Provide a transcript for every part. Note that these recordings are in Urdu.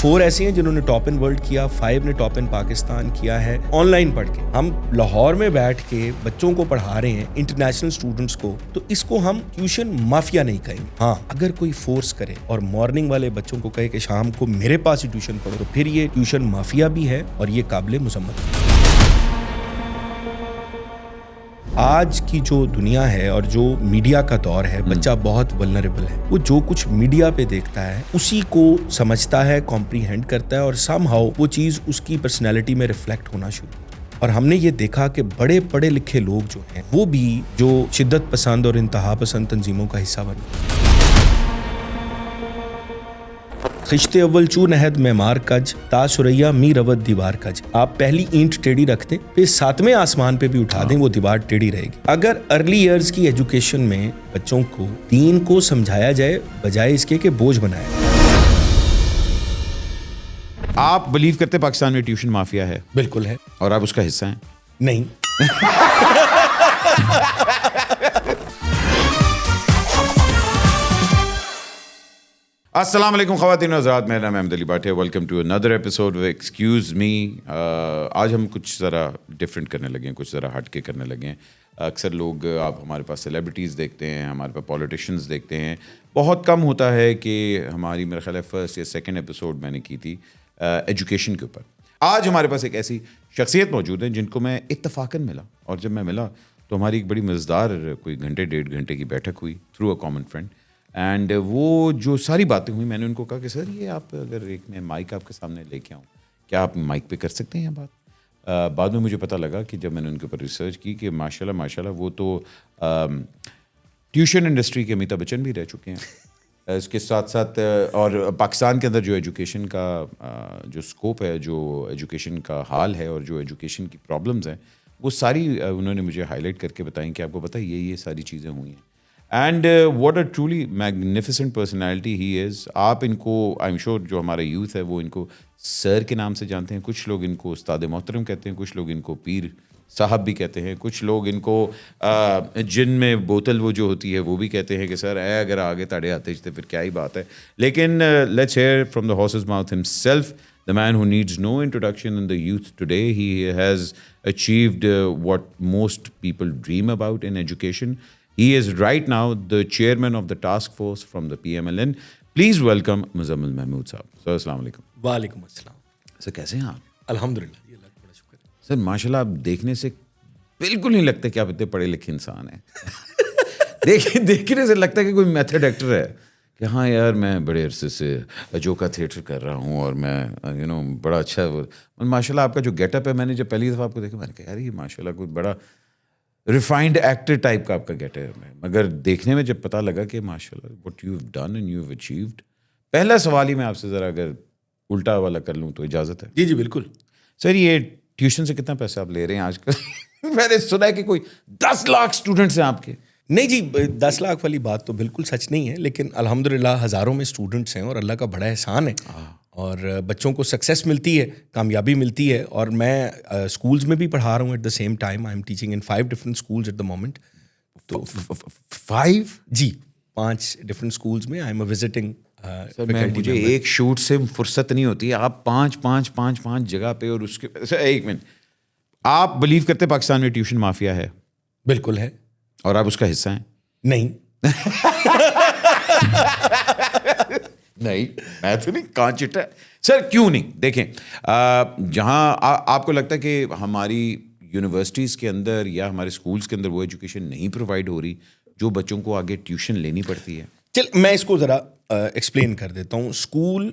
4 ایسے ہیں جنہوں نے ٹاپ ان ورلڈ کیا, 5 نے ٹاپ ان پاکستان کیا ہے آن لائن پڑھ کے. ہم لاہور میں بیٹھ کے بچوں کو پڑھا رہے ہیں, انٹرنیشنل اسٹوڈنٹس کو, تو اس کو ہم ٹیوشن مافیا نہیں کہیں گے. ہاں, اگر کوئی فورس کرے اور مارننگ والے بچوں کو کہے کہ شام کو میرے پاس ہی ٹیوشن پڑھو, تو پھر یہ ٹیوشن مافیا بھی ہے اور یہ قابل مذمت ہے. آج کی جو دنیا ہے اور جو میڈیا کا دور ہے, بچہ بہت ولنریبل ہے. وہ جو کچھ میڈیا پہ دیکھتا ہے اسی کو سمجھتا ہے, کمپریہینڈ کرتا ہے, اور سم ہاؤ وہ چیز اس کی پرسنالٹی میں ریفلیکٹ ہونا شروع. اور ہم نے یہ دیکھا کہ بڑے پڑھے لکھے لوگ جو ہیں وہ بھی جو شدت پسند اور انتہا پسند تنظیموں کا حصہ بنے. خشت اول چون عہد معمار کج, تا سریا می رود دیوار کج. آپ پہلی اینٹ ٹیڑھی رکھ دیں, پھر 7ویں آسمان پہ بھی اٹھا دیں, وہ دیوار ٹیڑھی رہے گی. اگر ارلی ایئرز کی ایجوکیشن میں بچوں کو دین کو سمجھایا جائے بجائے اس کے کہ بوجھ بنایا جائے. آپ بلیو کرتے پاکستان میں ٹیوشن مافیا ہے؟ بالکل ہے. اور آپ اس کا حصہ ہیں؟ نہیں. السلام علیکم خواتین و حضرات, میرا نام احمد علی بٹ ہے. Welcome to another episode of excuse me. آج ہم کچھ ذرا ڈفرینٹ کرنے لگے ہیں, کچھ ذرا ہٹ کے کرنے لگے ہیں. اکثر لوگ آپ ہمارے پاس سیلیبریٹیز دیکھتے ہیں, ہمارے پاس پولیٹیشینز دیکھتے ہیں. بہت کم ہوتا ہے کہ ہماری میرا خیال ہے فرسٹ یا سیکنڈ ایپیسوڈ میں نے کی تھی ایجوکیشن کے اوپر. آج ہمارے پاس ایک ایسی شخصیت موجود ہے جن کو میں اتفاقاً ملا, اور جب میں ملا تو ہماری ایک بڑی مزیدار کوئی گھنٹے 1.5 گھنٹے کی بیٹھک ہوئی through a common friend. And وہ جو ساری باتیں ہوئی, میں نے ان کو کہا کہ سر یہ آپ اگر ایک میں مائک آپ کے سامنے لے کے آؤں, کیا آپ مائک پہ کر سکتے ہیں یہ بات؟ بعد میں مجھے پتہ لگا کہ جب میں نے ان کے اوپر ریسرچ کی کہ ماشاء اللہ وہ تو ٹیوشن انڈسٹری کے امیتابھ بچن بھی رہ چکے ہیں. اس کے ساتھ ساتھ اور پاکستان کے اندر جو ایجوکیشن کا جو اسکوپ ہے, جو ایجوکیشن کا حال ہے اور جو ایجوکیشن کی پرابلمز ہیں, وہ ساری انہوں نے مجھے ہائی لائٹ کر کے بتائیں کہ آپ کو پتہ ہے یہ ساری چیزیں ہوئی ہیں. And what a truly magnificent personality he is. آپ ان کو آئی ایم شیور جو ہمارا یوتھ ہے وہ ان کو سر کے نام سے جانتے ہیں, کچھ لوگ ان کو استاد محترم کہتے ہیں, کچھ لوگ ان کو پیر صاحب بھی کہتے ہیں, کچھ لوگ ان کو جن میں بوتل وہ جو ہوتی ہے وہ بھی کہتے ہیں کہ سر اگر آگے تاڑے آتے تو پھر کیا ہی بات ہے. لیکن let's hair from the horses mouth himself, the man who needs no introduction in the youth today. He has achieved what most people dream about in education. He is right now the chairman of the task force from the PMLN. Please welcome Muzammil Mahmood صاحب. سر السلام علیکم. وعلیکم السلام. سر کیسے ہیں آپ؟ الحمدللہ جی, اللہ کا بڑا شکر ہے. سر ماشاء اللہ آپ دیکھنے سے بالکل نہیں لگتا کہ آپ اتنے پڑھے لکھے انسان ہیں. دیکھنے سے لگتا ہے کہ کوئی میتھڈ ایکٹر ہے کہ ہاں یار میں بڑے عرصے سے اجوکا تھیٹر کر رہا ہوں اور میں بڑا اچھا. ماشاء اللہ آپ کا جو گیٹ اپ ہے, میں نے جب پہلی دفعہ آپ کو دیکھا میں نے کہا یار یہ ماشاء اللہ کوئی بڑا ریفائنڈ ایکٹر ٹائپ کا آپ کا گیٹ ہے. مگر دیکھنے میں جب پتہ لگا کہ ماشاء اللہ what you have done and you have achieved. پہلا سوال ہی میں آپ سے ذرا اگر الٹا والا کر لوں تو اجازت ہے؟ جی جی بالکل. سر یہ ٹیوشن سے کتنا پیسہ آپ لے رہے ہیں آج کل؟ میں نے سنا ہے کہ کوئی 10 لاکھ اسٹوڈنٹس ہیں آپ کے. نہیں جی, 10 لاکھ والی بات تو بالکل سچ نہیں ہے, لیکن الحمدللہ ہزاروں میں اسٹوڈنٹس ہیں اور اللہ کا بڑا احسان ہے, اور بچوں کو سکسیس ملتی ہے, کامیابی ملتی ہے. اور میں اسکولز میں بھی پڑھا رہا ہوں at the same time. I am teaching in 5 different schools at the moment. تو 5 جی 5 ڈفرنٹ اسکولز میں آئی ایم اے وزٹنگ. مجھے ایک شوٹ سے فرصت نہیں ہوتی, آپ 5 جگہ پہ. اور اس کے ایک منٹ, آپ بلیو کرتے پاکستان میں ٹیوشن مافیا ہے؟ بالکل ہے. اور آپ اس کا حصہ ہیں؟ نہیں. نہیں میں تو نہیں, کہاں چٹا سر, کیوں نہیں؟ دیکھیں جہاں آپ کو لگتا ہے کہ ہماری یونیورسٹیز کے اندر یا ہمارے اسکولس کے اندر وہ ایجوکیشن نہیں پرووائڈ ہو رہی جو بچوں کو آگے ٹیوشن لینی پڑتی ہے. چل میں اس کو ذرا ایکسپلین کر دیتا ہوں. اسکول,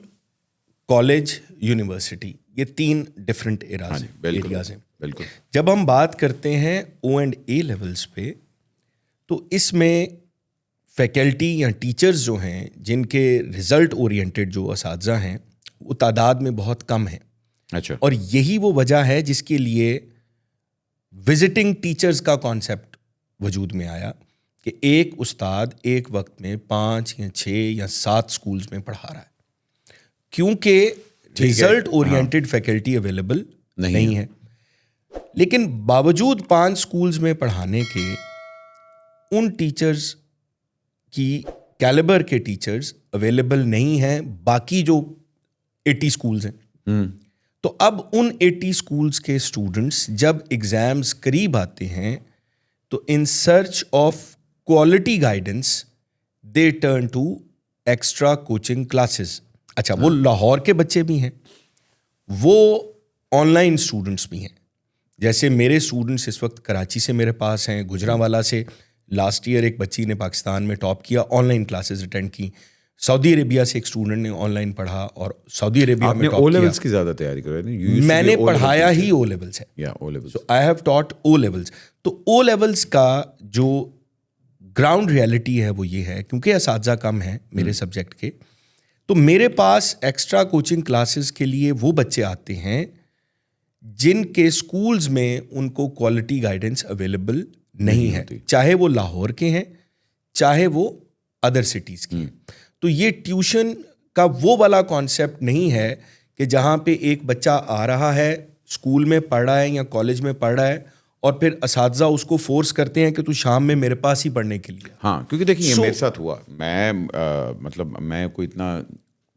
کالج, یونیورسٹی, یہ 3 ڈفرینٹ ایریاز ہیں. بالکل. جب ہم بات کرتے ہیں او اینڈ اے لیولس پہ, تو اس میں فیکلٹی یا ٹیچرز جو ہیں جن کے رزلٹ اورینٹیڈ جو اساتذہ ہیں وہ تعداد میں بہت کم ہیں. اچھا. اور یہی وہ وجہ ہے جس کے لیے وزٹنگ ٹیچرز کا کانسیپٹ وجود میں آیا کہ ایک استاد ایک وقت میں 5 یا 6 یا 7 اسکولز میں پڑھا رہا ہے, کیونکہ رزلٹ اورینٹیڈ فیکلٹی اویلیبل نہیں ہے. لیکن باوجود 5 اسکولز میں پڑھانے کے ان ٹیچرز کی کیلیبر کے ٹیچرز اویلیبل نہیں ہیں باقی جو 80 اسکولز ہیں. تو اب ان 80 اسکولس کے اسٹوڈنٹس جب ایگزامس قریب آتے ہیں تو in search of quality guidance they turn to extra coaching classes. اچھا وہ لاہور کے بچے بھی ہیں, وہ آن لائن اسٹوڈنٹس بھی ہیں. جیسے میرے اسٹوڈنٹس اس وقت کراچی سے میرے پاس ہیں, گجرانوالہ سے. لاسٹ ایئر ایک بچی نے پاکستان میں ٹاپ کیا, آن لائن کلاسز اٹینڈ کی. سعودی عربیہ سے ایک اسٹوڈنٹ نے آن لائن پڑھا اور سعودی عربیہ میں ٹاپ کیا. کی زیادہ تیاری کر رہے ہیں؟ میں نے پڑھایا ہی او لیولس ہے. I have taught O levels. تو او لیولس کا جو گراؤنڈ ریئلٹی ہے وہ یہ ہے, کیونکہ اساتذہ کم ہیں میرے سبجیکٹ کے, تو میرے پاس ایکسٹرا کوچنگ کلاسز کے لیے وہ بچے آتے ہیں جن کے اسکولز میں ان کو کوالٹی گائیڈنس اویلیبل نہیں ہے, چاہے وہ لاہور کے ہیں چاہے وہ ادر سٹیز کے ہیں. تو یہ ٹیوشن کا وہ والا کانسیپٹ نہیں ہے کہ جہاں پہ ایک بچہ آ رہا ہے, اسکول میں پڑھ رہا ہے یا کالج میں پڑھ رہا ہے, اور پھر اساتذہ اس کو فورس کرتے ہیں کہ تو شام میں میرے پاس ہی پڑھنے کے لیے. ہاں, کیونکہ دیکھیں یہ میرے ساتھ ہوا. میں مطلب میں کوئی اتنا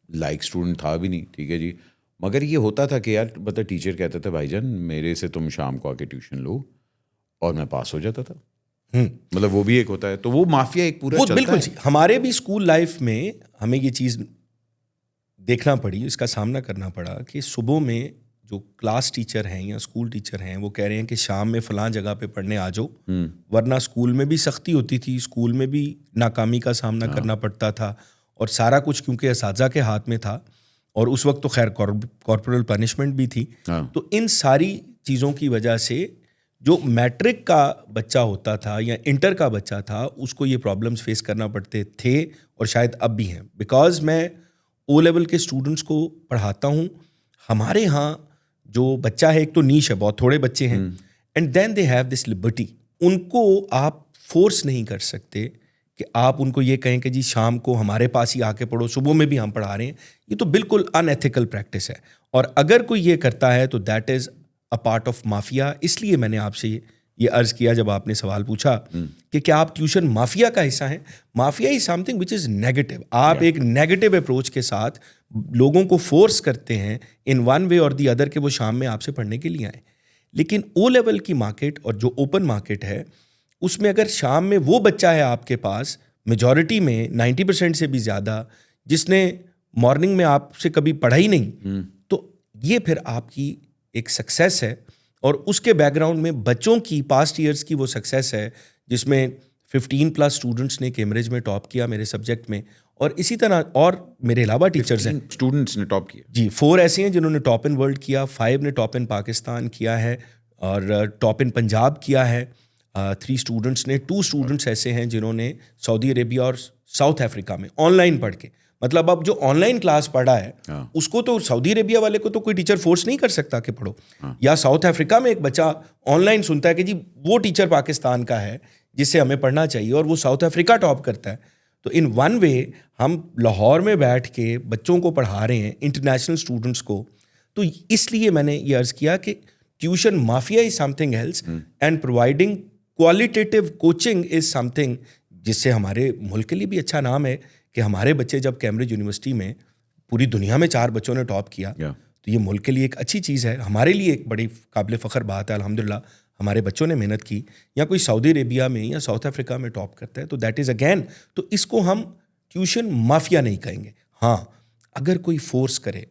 لائک اسٹوڈنٹ تھا بھی نہیں, ٹھیک ہے جی, مگر یہ ہوتا تھا کہ یار مطلب ٹیچر کہتے تھے بھائی جان میرے سے تم شام کو آ کے ٹیوشن لو, اور میں پاس ہو جاتا تھا. مطلب وہ بھی ایک ہوتا ہے. تو وہ مافیا ایک پورا چلتا ہے. بالکل جی, ہمارے بھی اسکول لائف میں ہمیں یہ چیز دیکھنا پڑی, اس کا سامنا کرنا پڑا کہ صبح میں جو کلاس ٹیچر ہیں یا اسکول ٹیچر ہیں وہ کہہ رہے ہیں کہ شام میں فلاں جگہ پہ پڑھنے آ جاؤ, ورنہ اسکول میں بھی سختی ہوتی تھی, اسکول میں بھی ناکامی کا سامنا کرنا پڑتا تھا, اور سارا کچھ کیونکہ اساتذہ کے ہاتھ میں تھا, اور اس وقت تو خیر کارپورل پنشمنٹ بھی تھی. تو ان ساری چیزوں کی وجہ سے جو میٹرک کا بچہ ہوتا تھا یا انٹر کا بچہ تھا اس کو یہ پرابلمس فیس کرنا پڑتے تھے, اور شاید اب بھی ہیں. بیکاز میں او لیول کے اسٹوڈنٹس کو پڑھاتا ہوں, ہمارے ہاں جو بچہ ہے ایک تو نیش ہے, بہت تھوڑے بچے ہیں, and then they have this liberty. ان کو آپ فورس نہیں کر سکتے کہ آپ ان کو یہ کہیں کہ جی شام کو ہمارے پاس ہی آ کے پڑھو, صبح میں بھی ہم پڑھا رہے ہیں. یہ تو بالکل ان ایتھیکل پریکٹس ہے, اور اگر کوئی یہ کرتا ہے تو that is a part of mafia. اس لیے میں نے آپ سے یہ عرض کیا جب آپ نے سوال پوچھا کہ کیا آپ ٹیوشن مافیا کا حصہ ہیں. Mafia is some thing which is negative. آپ ایک نیگیٹو اپروچ کے ساتھ لوگوں کو فورس کرتے ہیں ان ون وے اور دی ادر کہ وہ شام میں آپ سے پڑھنے کے لیے آئیں. لیکن او لیول کی مارکیٹ اور جو اوپن مارکیٹ ہے اس میں اگر شام میں وہ بچہ ہے آپ کے پاس, میجورٹی میں 90% سے بھی زیادہ, جس نے مارننگ میں آپ سے کبھی پڑھا ہی نہیں, تو یہ پھر آپ کی ایک سکسیس ہے. اور اس کے بیک گراؤنڈ میں بچوں کی پاسٹ ایئرس کی وہ سکسیس ہے جس میں 15+ اسٹوڈنٹس نے کیمبرج میں ٹاپ کیا میرے سبجیکٹ میں, اور اسی طرح اور میرے علاوہ ٹیچرز ہیں اسٹوڈنٹس نے ٹاپ کیا جی. 4 ایسے ہیں جنہوں نے ٹاپ ان ورلڈ کیا, 5 نے ٹاپ ان پاکستان کیا ہے, اور ٹاپ ان پنجاب کیا ہے 3 اسٹوڈنٹس نے. 2 اسٹوڈنٹس ایسے ہیں جنہوں نے سعودی عربیہ اور ساؤتھ افریقہ میں آن لائن پڑھ کے, مطلب اب جو آن لائن کلاس پڑھا ہے اس کو تو سعودی عربیہ والے کو تو کوئی ٹیچر فورس نہیں کر سکتا کہ پڑھو. یا ساؤتھ افریقہ میں ایک بچہ آن لائن سنتا ہے کہ جی وہ ٹیچر پاکستان کا ہے جس سے ہمیں پڑھنا چاہیے, اور وہ ساؤتھ افریقہ ٹاپ کرتا ہے. تو ان ون وے ہم لاہور میں بیٹھ کے بچوں کو پڑھا رہے ہیں, انٹرنیشنل اسٹوڈنٹس کو. تو اس لیے میں نے یہ عرض کیا کہ tuition mafia is something else, and providing qualitative coaching is something جس سے ہمارے ملک کے لیے بھی اچھا نام ہے کہ ہمارے بچے جب کیمبرج یونیورسٹی میں پوری دنیا میں 4 بچوں نے ٹاپ کیا, تو یہ ملک کے لیے ایک اچھی چیز ہے, ہمارے لیے ایک بڑی قابل فخر بات ہے. الحمدللہ ہمارے بچوں نے محنت کی. یا کوئی سعودی عربیہ میں یا ساؤتھ افریقہ میں ٹاپ کرتا ہے تو دیٹ از اگین, تو اس کو ہم ٹیوشن مافیا نہیں کہیں گے. ہاں اگر کوئی فورس کرے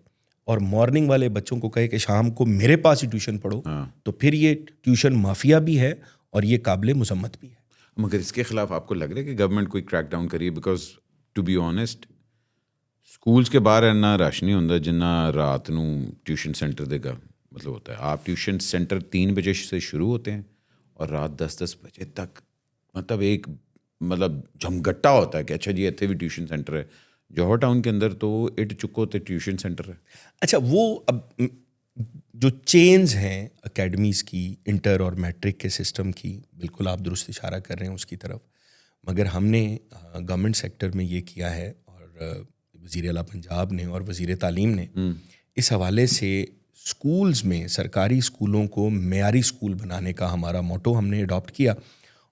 اور مارننگ والے بچوں کو کہے کہ شام کو میرے پاس ہی ٹیوشن پڑھو, تو پھر یہ ٹیوشن مافیا بھی ہے اور یہ قابل مذمت بھی ہے. مگر اس کے خلاف آپ کو لگ رہا ہے کہ گورنمنٹ کوئی کریک ڈاؤن کریے؟ Because to be honest schools کے باہر اتنا رش نہیں ہوتا جنہ رات نو ٹیوشن سینٹر دے گا مطلب ہوتا ہے. آپ ٹیوشن سینٹر 3 بجے سے شروع ہوتے ہیں اور رات 10 بجے تک, مطلب ایک مطلب جھمگٹا ہوتا ہے کہ اچھا جی اتنے بھی ٹیوشن سینٹر ہے. جوہر ٹاؤن کے اندر تو اٹ چکو تے ٹیوشن سینٹر ہے. اچھا وہ اب جو چینز ہیں اکیڈمیز کی, انٹر اور میٹرک کے سسٹم کی, بالکل آپ درست اشارہ کر رہے ہیں اس کی طرف. مگر ہم نے گورنمنٹ سیکٹر میں یہ کیا ہے, اور وزیر اعلیٰ پنجاب نے اور وزیر تعلیم نے اس حوالے سے اسکولز میں, سرکاری اسکولوں کو معیاری اسکول بنانے کا ہمارا موٹو ہم نے اڈاپٹ کیا.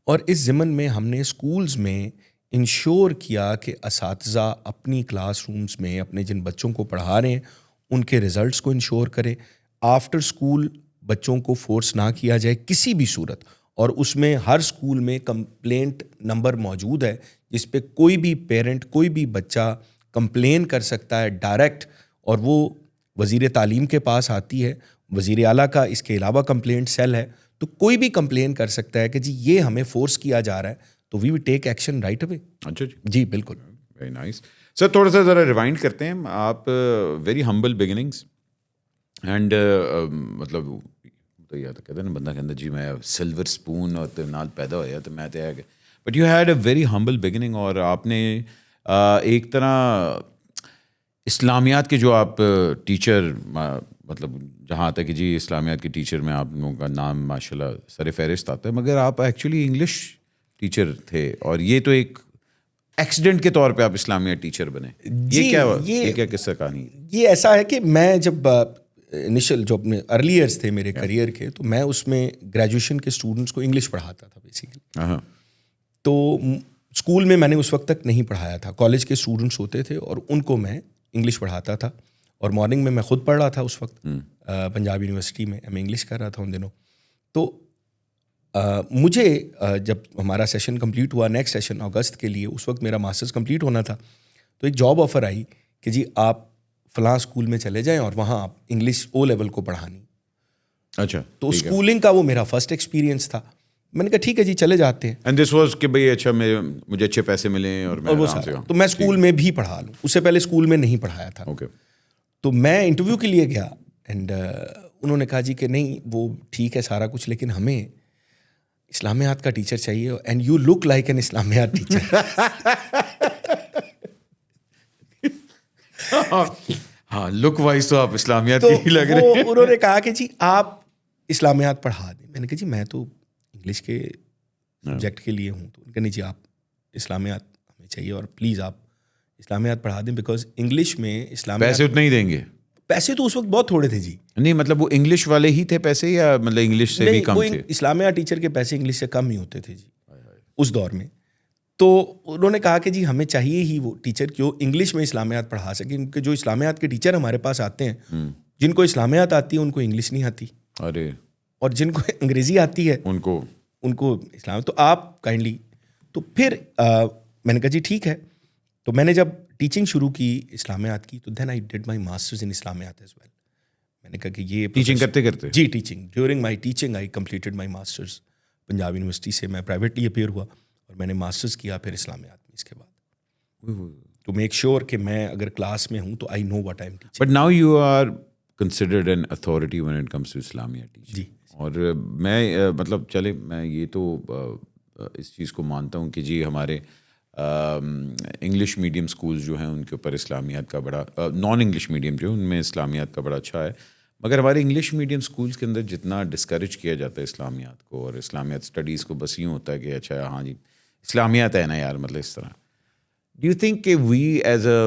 اور اس ضمن میں ہم نے اسکولز میں انشور کیا کہ اساتذہ اپنی کلاس رومز میں اپنے جن بچوں کو پڑھا رہے ہیں ان کے رزلٹس کو انشور کرے. آفٹر اسکول بچوں کو فورس نہ کیا جائے کسی بھی صورت, اور اس میں ہر اسکول میں کمپلینٹ نمبر موجود ہے جس پہ کوئی بھی پیرنٹ, کوئی بھی بچہ کمپلین کر سکتا ہے ڈائریکٹ, اور وہ وزیر تعلیم کے پاس آتی ہے. وزیر اعلیٰ کا اس کے علاوہ کمپلینٹ سیل ہے, تو کوئی بھی کمپلین کر سکتا ہے کہ جی یہ ہمیں فورس کیا جا رہا ہے, تو وی ول ٹیک ایکشن رائٹ اوے. اچھا جی بالکل. ویری نائس سر. تھوڑا سا ذرا ریوائنڈ کرتے ہیں. آپ ویری ہمبل بگننگس اینڈ مطلب تو یا تو کہتے ہیں نا بندہ کہتا جی میں سلور اسپون اور نال پیدا ہویا تو میں تو ہے, but you had a very humble beginning, اور آپ نے ایک طرح اسلامیات کے جو آپ ٹیچر, مطلب جہاں آتا ہے کہ جی اسلامیات کے ٹیچر میں آپ لوگوں کا نام ماشاء اللہ سر فہرست آتا ہے, مگر آپ ایکچولی انگلش ٹیچر تھے, اور یہ تو ایک ایکسیڈنٹ کے طور پہ آپ اسلامیات ٹیچر بنے. یہ کیا قصہ کہانی ہے؟ یہ ایسا ہے کہ میں جب انیشل جو اپنے ارلی ایئرس تھے میرے کریئر کے, تو میں اس میں گریجویشن کے اسٹوڈنٹس کو انگلش پڑھاتا تھا بیسیکلی. تو اسکول میں نے اس وقت تک نہیں پڑھایا تھا. کالج کے اسٹوڈنٹس ہوتے تھے اور ان کو میں انگلش پڑھاتا تھا, اور مارننگ میں خود پڑھ رہا تھا اس وقت پنجاب یونیورسٹی میں, میں انگلش کر رہا تھا ان دنوں. تو مجھے جب ہمارا سیشن کمپلیٹ ہوا, نیکسٹ سیشن اگست کے لیے, اس وقت میرا ماسٹرز کمپلیٹ ہونا تھا, تو ایک جاب آفر آئی کہ جی آپ فلاں اسکول میں چلے جائیں اور وہاں آپ انگلش او لیول کو پڑھانی. اچھا. تو اسکولنگ کا وہ میرا فرسٹ ایکسپیرینس تھا. میں نے کہا ٹھیک ہے جی چلے جاتے ہیں. اینڈ دس واز کہ بھائی اچھا مجھے اچھے پیسے ملیں اور میں آرام سے, تو میں اسکول میں بھی پڑھا لوں. اس سے پہلے اسکول میں نہیں پڑھایا تھا. تو میں انٹرویو کے لیے گیا, اینڈ انہوں نے کہا جی کہ نہیں وہ ٹھیک ہے سارا کچھ, لیکن ہمیں اسلامیات کا ٹیچر چاہیے, and you look like an اسلامیات ٹیچر. ہاں لک وائز تو آپ اسلامیات کے ہی لگ رہے ہیں. انہوں نے کہا کہ جی آپ اسلامیات پڑھا دیں. میں نے کہا جی میں تو انگلش کے سبجیکٹ کے لیے ہوں. تو ان کا نہیں جی آپ اسلامیات ہمیں چاہیے, اور پلیز آپ اسلامیات پڑھا دیں, بیکاز انگلش میں اسلامیات پیسے اتنے ہی دیں گے. پیسے تو اس وقت بہت تھوڑے تھے جی. نہیں مطلب وہ انگلش والے ہی تھے پیسے, یا مطلب انگلش سے بھی کم تھے؟ اسلامیات ٹیچر کے پیسے انگلش سے کم ہی ہوتے تھے جی اس دور میں. تو انہوں نے کہا کہ جی ہمیں چاہیے ہی وہ ٹیچر کہ وہ انگلش میں اسلامیات پڑھا سکیں, کیونکہ جو اسلامیات کے ٹیچر ہمارے پاس آتے ہیں, جن کو اسلامیات آتی ہے ان کو انگلش نہیں آتی, اور جن کو انگریزی آتی ہے ان کو اسلام. تو آپ کائنڈلی, تو پھر میں نے کہا جی ٹھیک ہے. تو میں نے جب ٹیچنگ شروع کی اسلامیات کی, تو then I did my masters in اسلامیات ایز ویل. میں نے کہا کہ یہ ٹیچنگ کرتے کرتے جی teaching during my teaching I completed my masters. Punjab university سے میں پرائیویٹلی اپیئر ہوا, اور میں نے ماسٹرز کیا پھر اسلامیات میں اس کے بعد, ٹو میک شیور کہ میں اگر کلاس میں ہوں تو I know what I am teaching. But now you are considered an authority when it comes to اسلامیات ٹیچنگ. جی. اور میں مطلب چلے میں یہ تو اس چیز کو مانتا ہوں کہ جی ہمارے انگلش میڈیم اسکولز جو ہیں ان کے اوپر اسلامیات کا بڑا, نان انگلش میڈیم جو ان میں اسلامیات کا بڑا اچھا ہے, مگر ہمارے انگلش میڈیم اسکولس کے اندر جتنا ڈسکریج کیا جاتا ہے اسلامیات کو اور اسلامیات اسٹڈیز کو, بس یوں ہوتا ہے کہ اچھا ہاں جی اسلامیات ہے نا یار, مطلب اس طرح. ڈو یو تھنک کہ وی ایز اے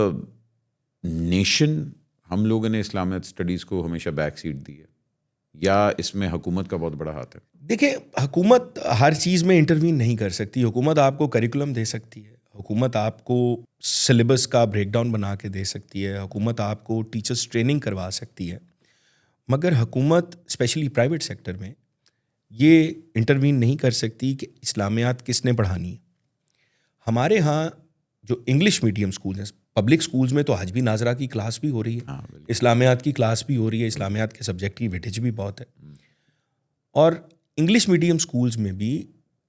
نیشن ہم لوگوں نے اسلامیات اسٹڈیز کو ہمیشہ بیک سیٹ دی ہے, یا اس میں حکومت کا بہت بڑا ہاتھ ہے؟ دیکھیں حکومت ہر چیز میں انٹروین نہیں کر سکتی. حکومت آپ کو کریکولم دے سکتی ہے, حکومت آپ کو سلیبس کا بریک ڈاؤن بنا کے دے سکتی ہے, حکومت آپ کو ٹیچرس ٹریننگ کروا سکتی ہے, مگر حکومت اسپیشلی پرائیویٹ سیکٹر میں یہ انٹروین نہیں کر سکتی کہ اسلامیات کس نے پڑھانی ہے. ہمارے ہاں جو انگلش میڈیم اسکول ہیں, پبلک اسکولز میں تو آج بھی ناظرہ کی کلاس بھی ہو رہی ہے, اسلامیات کی کلاس بھی ہو رہی ہے, اسلامیات کے سبجیکٹ کی ویٹیج بھی بہت ہے. اور انگلش میڈیم اسکولز میں بھی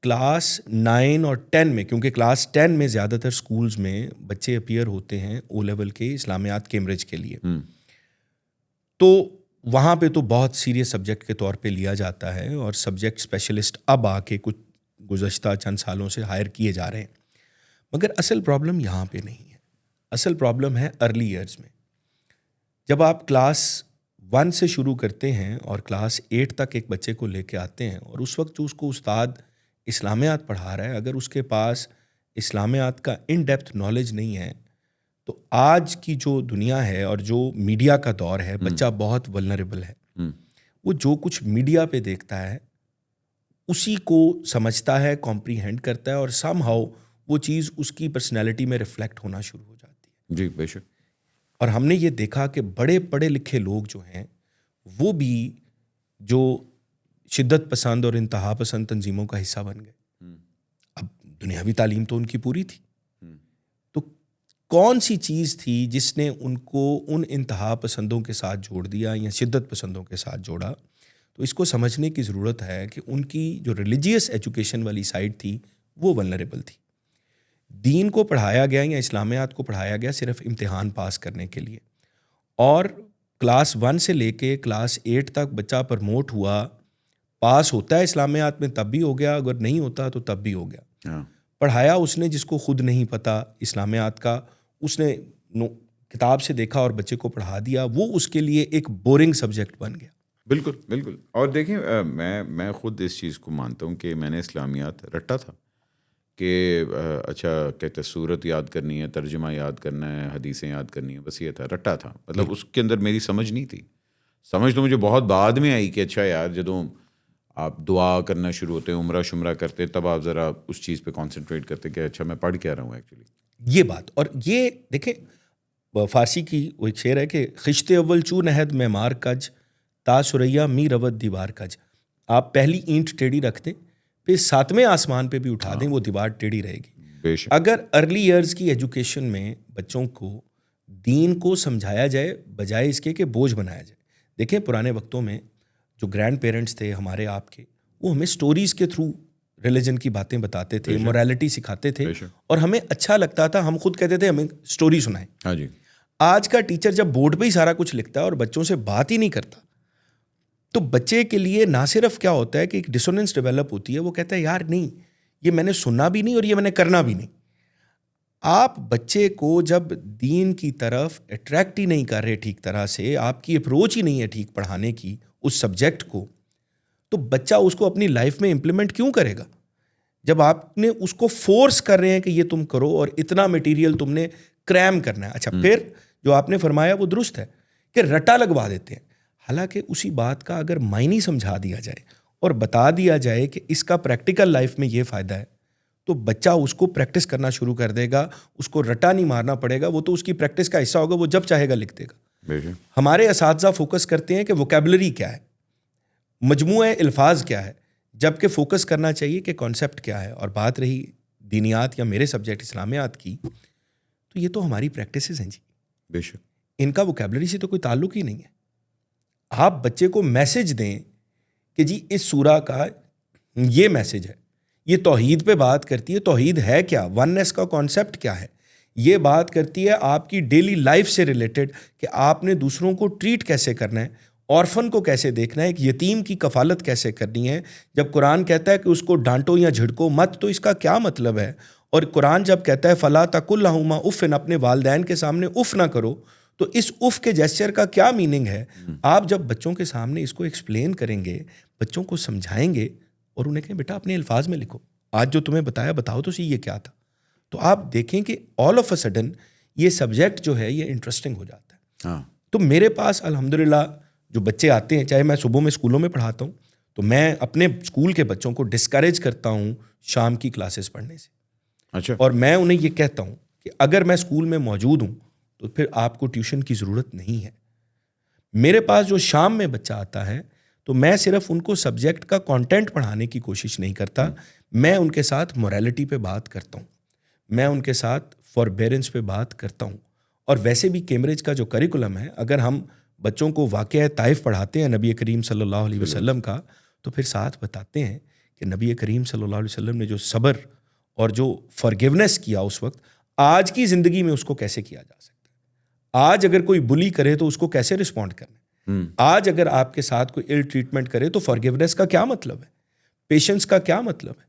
کلاس 9 اور 10 میں, کیونکہ کلاس 10 میں زیادہ تر اسکولز میں بچے اپیئر ہوتے ہیں او لیول کے اسلامیات کیمبرج کے لیے, تو وہاں پہ تو بہت سیریس سبجیکٹ کے طور پہ لیا جاتا ہے, اور سبجیکٹ اسپیشلسٹ اب آ کے کچھ گزشتہ چند سالوں سے ہائر کیے جا رہے ہیں. مگر اصل پرابلم یہاں پہ نہیں ہے, اصل پرابلم ہے ارلی ایئرز میں. جب آپ کلاس 1 سے شروع کرتے ہیں اور کلاس 8 تک ایک بچے کو لے کے آتے ہیں, اور اس وقت جو اس کو استاد اسلامیات پڑھا رہا ہے, اگر اس کے پاس اسلامیات کا ان ڈیپتھ نالج نہیں ہے, تو آج کی جو دنیا ہے اور جو میڈیا کا دور ہے, بچہ بہت ولنریبل ہے. وہ جو کچھ میڈیا پہ دیکھتا ہے اسی کو سمجھتا ہے, کمپریہینڈ کرتا ہے, اور سم ہاؤ وہ چیز اس کی پرسنالٹی میں ریفلیکٹ ہونا شروع ہو جاتی ہے. جی بے شک. اور ہم نے یہ دیکھا کہ بڑے پڑھے لکھے لوگ جو ہیں وہ بھی جو شدت پسند اور انتہا پسند تنظیموں کا حصہ بن گئے. اب دنیاوی تعلیم تو ان کی پوری تھی, تو کون سی چیز تھی جس نے ان کو ان انتہا پسندوں کے ساتھ جوڑ دیا یا شدت پسندوں کے ساتھ جوڑا؟ تو اس کو سمجھنے کی ضرورت ہے کہ ان کی جو ریلیجیس ایجوکیشن والی سائڈ تھی وہ ولنریبل تھی. دین کو پڑھایا گیا یا اسلامیات کو پڑھایا گیا صرف امتحان پاس کرنے کے لیے, اور کلاس 1 سے لے کے کلاس 8 تک بچہ پرموٹ ہوا, پاس ہوتا ہے اسلامیات میں تب بھی ہو گیا, اگر نہیں ہوتا تو تب بھی ہو گیا. پڑھایا اس نے جس کو خود نہیں پتا اسلامیات کا, اس نے کتاب سے دیکھا اور بچے کو پڑھا دیا, وہ اس کے لیے ایک بورنگ سبجیکٹ بن گیا. بالکل بالکل. اور دیکھیں میں خود اس چیز کو مانتا ہوں کہ میں نے اسلامیات رٹا تھا کہ اچھا کہتے صورت یاد کرنی ہے, ترجمہ یاد کرنا ہے, حدیثیں یاد کرنی ہے, بس یہ تھا, رٹا تھا. مطلب اس کے اندر میری سمجھ نہیں تھی. سمجھ تو مجھے بہت بعد میں آئی کہ اچھا یار جدوں آپ دعا کرنا شروع ہوتے, عمرہ شمرہ کرتے, تب آپ ذرا اس چیز پہ کانسنٹریٹ کرتے کہ اچھا میں پڑھ کیا رہا ہوں ایکچولی. یہ بات, اور یہ دیکھیں فارسی کی وہ ایک شعر ہے کہ خشتے اول چون عہد معمار کج تا سریا می رود دیوار کج. آپ پہلی اینٹ ٹیڑھی رکھ دیں, پھر 7ویں آسمان پہ بھی اٹھا دیں, وہ دیوار ٹیڑھی رہے گی. بے شک. اگر ارلی ایئرز کی ایجوکیشن میں بچوں کو دین کو سمجھایا جائے بجائے اس کے کہ بوجھ بنایا جائے. دیکھیں پرانے وقتوں میں جو گرینڈ پیرنٹس تھے ہمارے آپ کے, وہ ہمیں سٹوریز کے تھرو ریلیجن کی باتیں بتاتے تھے, مورالٹی سکھاتے تھے, اور ہمیں اچھا لگتا تھا, ہم خود کہتے تھے ہمیں سٹوری سنائیں. ہاں جی. آج کا ٹیچر جب بورڈ پہ ہی سارا کچھ لکھتا ہے اور بچوں سے بات ہی نہیں کرتا, تو بچے کے لیے نہ صرف کیا ہوتا ہے کہ ایک ڈسوننس ڈیولپ ہوتی ہے, وہ کہتا ہے یار نہیں یہ میں نے سننا بھی نہیں اور یہ میں نے کرنا بھی نہیں. آپ بچے کو جب دین کی طرف اٹریکٹ ہی نہیں کر رہے ٹھیک طرح سے, آپ کی اپروچ ہی نہیں ہے ٹھیک پڑھانے کی اس سبجیکٹ کو, تو بچہ اس کو اپنی لائف میں امپلیمنٹ کیوں کرے گا؟ جب آپ نے اس کو فورس کر رہے ہیں کہ یہ تم کرو اور اتنا مٹیریل تم نے کریم کرنا ہے. اچھا پھر جو آپ نے فرمایا وہ درست ہے کہ رٹا لگوا دیتے ہیں, حالانکہ اسی بات کا اگر معنی سمجھا دیا جائے اور بتا دیا جائے کہ اس کا پریکٹیکل لائف میں یہ فائدہ ہے, تو بچہ اس کو پریکٹس کرنا شروع کر دے گا. اس کو رٹا نہیں مارنا پڑے گا, وہ تو اس کی پریکٹس کا حصہ ہوگا, وہ جب چاہے گا لکھ دے گا. ہمارے اساتذہ فوکس کرتے ہیں کہ ووکیبلری کیا ہے, مجموعہ الفاظ کیا ہے, جبکہ فوکس کرنا چاہیے کہ کانسیپٹ کیا ہے. اور بات رہی دینیات یا میرے سبجیکٹ اسلامیات کی, تو یہ تو ہماری پریکٹسز ہیں جی. بے شک. ان کا ووکیبلری سے تو کوئی تعلق ہی نہیں ہے. آپ بچے کو میسج دیں کہ جی اس سورہ کا یہ میسج ہے, یہ توحید پہ بات کرتی ہے, توحید ہے کیا, وننس کا کانسیپٹ کیا ہے, یہ بات کرتی ہے آپ کی ڈیلی لائف سے ریلیٹڈ کہ آپ نے دوسروں کو ٹریٹ کیسے کرنا ہے, آرفن کو کیسے دیکھنا ہے, ایک یتیم کی کفالت کیسے کرنی ہے. جب قرآن کہتا ہے کہ اس کو ڈانٹو یا جھڑکو مت, تو اس کا کیا مطلب ہے؟ اور قرآن جب کہتا ہے فلا تقل لہما اف, اپنے والدین کے سامنے اف نہ کرو, تو اس اف کے جیسچر کا کیا میننگ ہے؟ آپ جب بچوں کے سامنے اس کو ایکسپلین کریں گے, بچوں کو سمجھائیں گے اور انہیں کہیں بیٹا اپنے الفاظ میں لکھو, آج جو تمہیں بتایا بتاؤ تو صحیح یہ کیا تھا, تو آپ دیکھیں کہ آل آف اے سڈن یہ سبجیکٹ جو ہے یہ انٹرسٹنگ ہو جاتا ہے. ہاں. تو میرے پاس الحمدللہ جو بچے آتے ہیں, چاہے میں صبح میں اسکولوں میں پڑھاتا ہوں, تو میں اپنے اسکول کے بچوں کو ڈسکریج کرتا ہوں شام کی کلاسز پڑھنے سے. اچھا. اور میں انہیں یہ کہتا ہوں کہ اگر میں اسکول میں موجود ہوں تو پھر آپ کو ٹیوشن کی ضرورت نہیں ہے. میرے پاس جو شام میں بچہ آتا ہے تو میں صرف ان کو سبجیکٹ کا کانٹینٹ پڑھانے کی کوشش نہیں کرتا, میں ان کے ساتھ مورالٹی پہ بات کرتا ہوں, میں ان کے ساتھ فوربیرنس پہ بات کرتا ہوں. اور ویسے بھی کیمبرج کا جو کریکولم ہے, اگر ہم بچوں کو واقعہ طائف پڑھاتے ہیں نبی کریم صلی اللہ علیہ وسلم کا, تو پھر ساتھ بتاتے ہیں کہ نبی کریم صلی اللہ علیہ وسلم نے جو صبر اور جو فارگیونیس کیا اس وقت, آج کی زندگی میں اس کو کیسے کیا جا سکتا ہے. آج اگر کوئی بلی کرے تو اس کو کیسے رسپونڈ کرنا ہے. آج اگر آپ کے ساتھ کوئی ال ٹریٹمنٹ کرے تو فارگیونیس کا کیا مطلب ہے, پیشنس کا کیا مطلب ہے.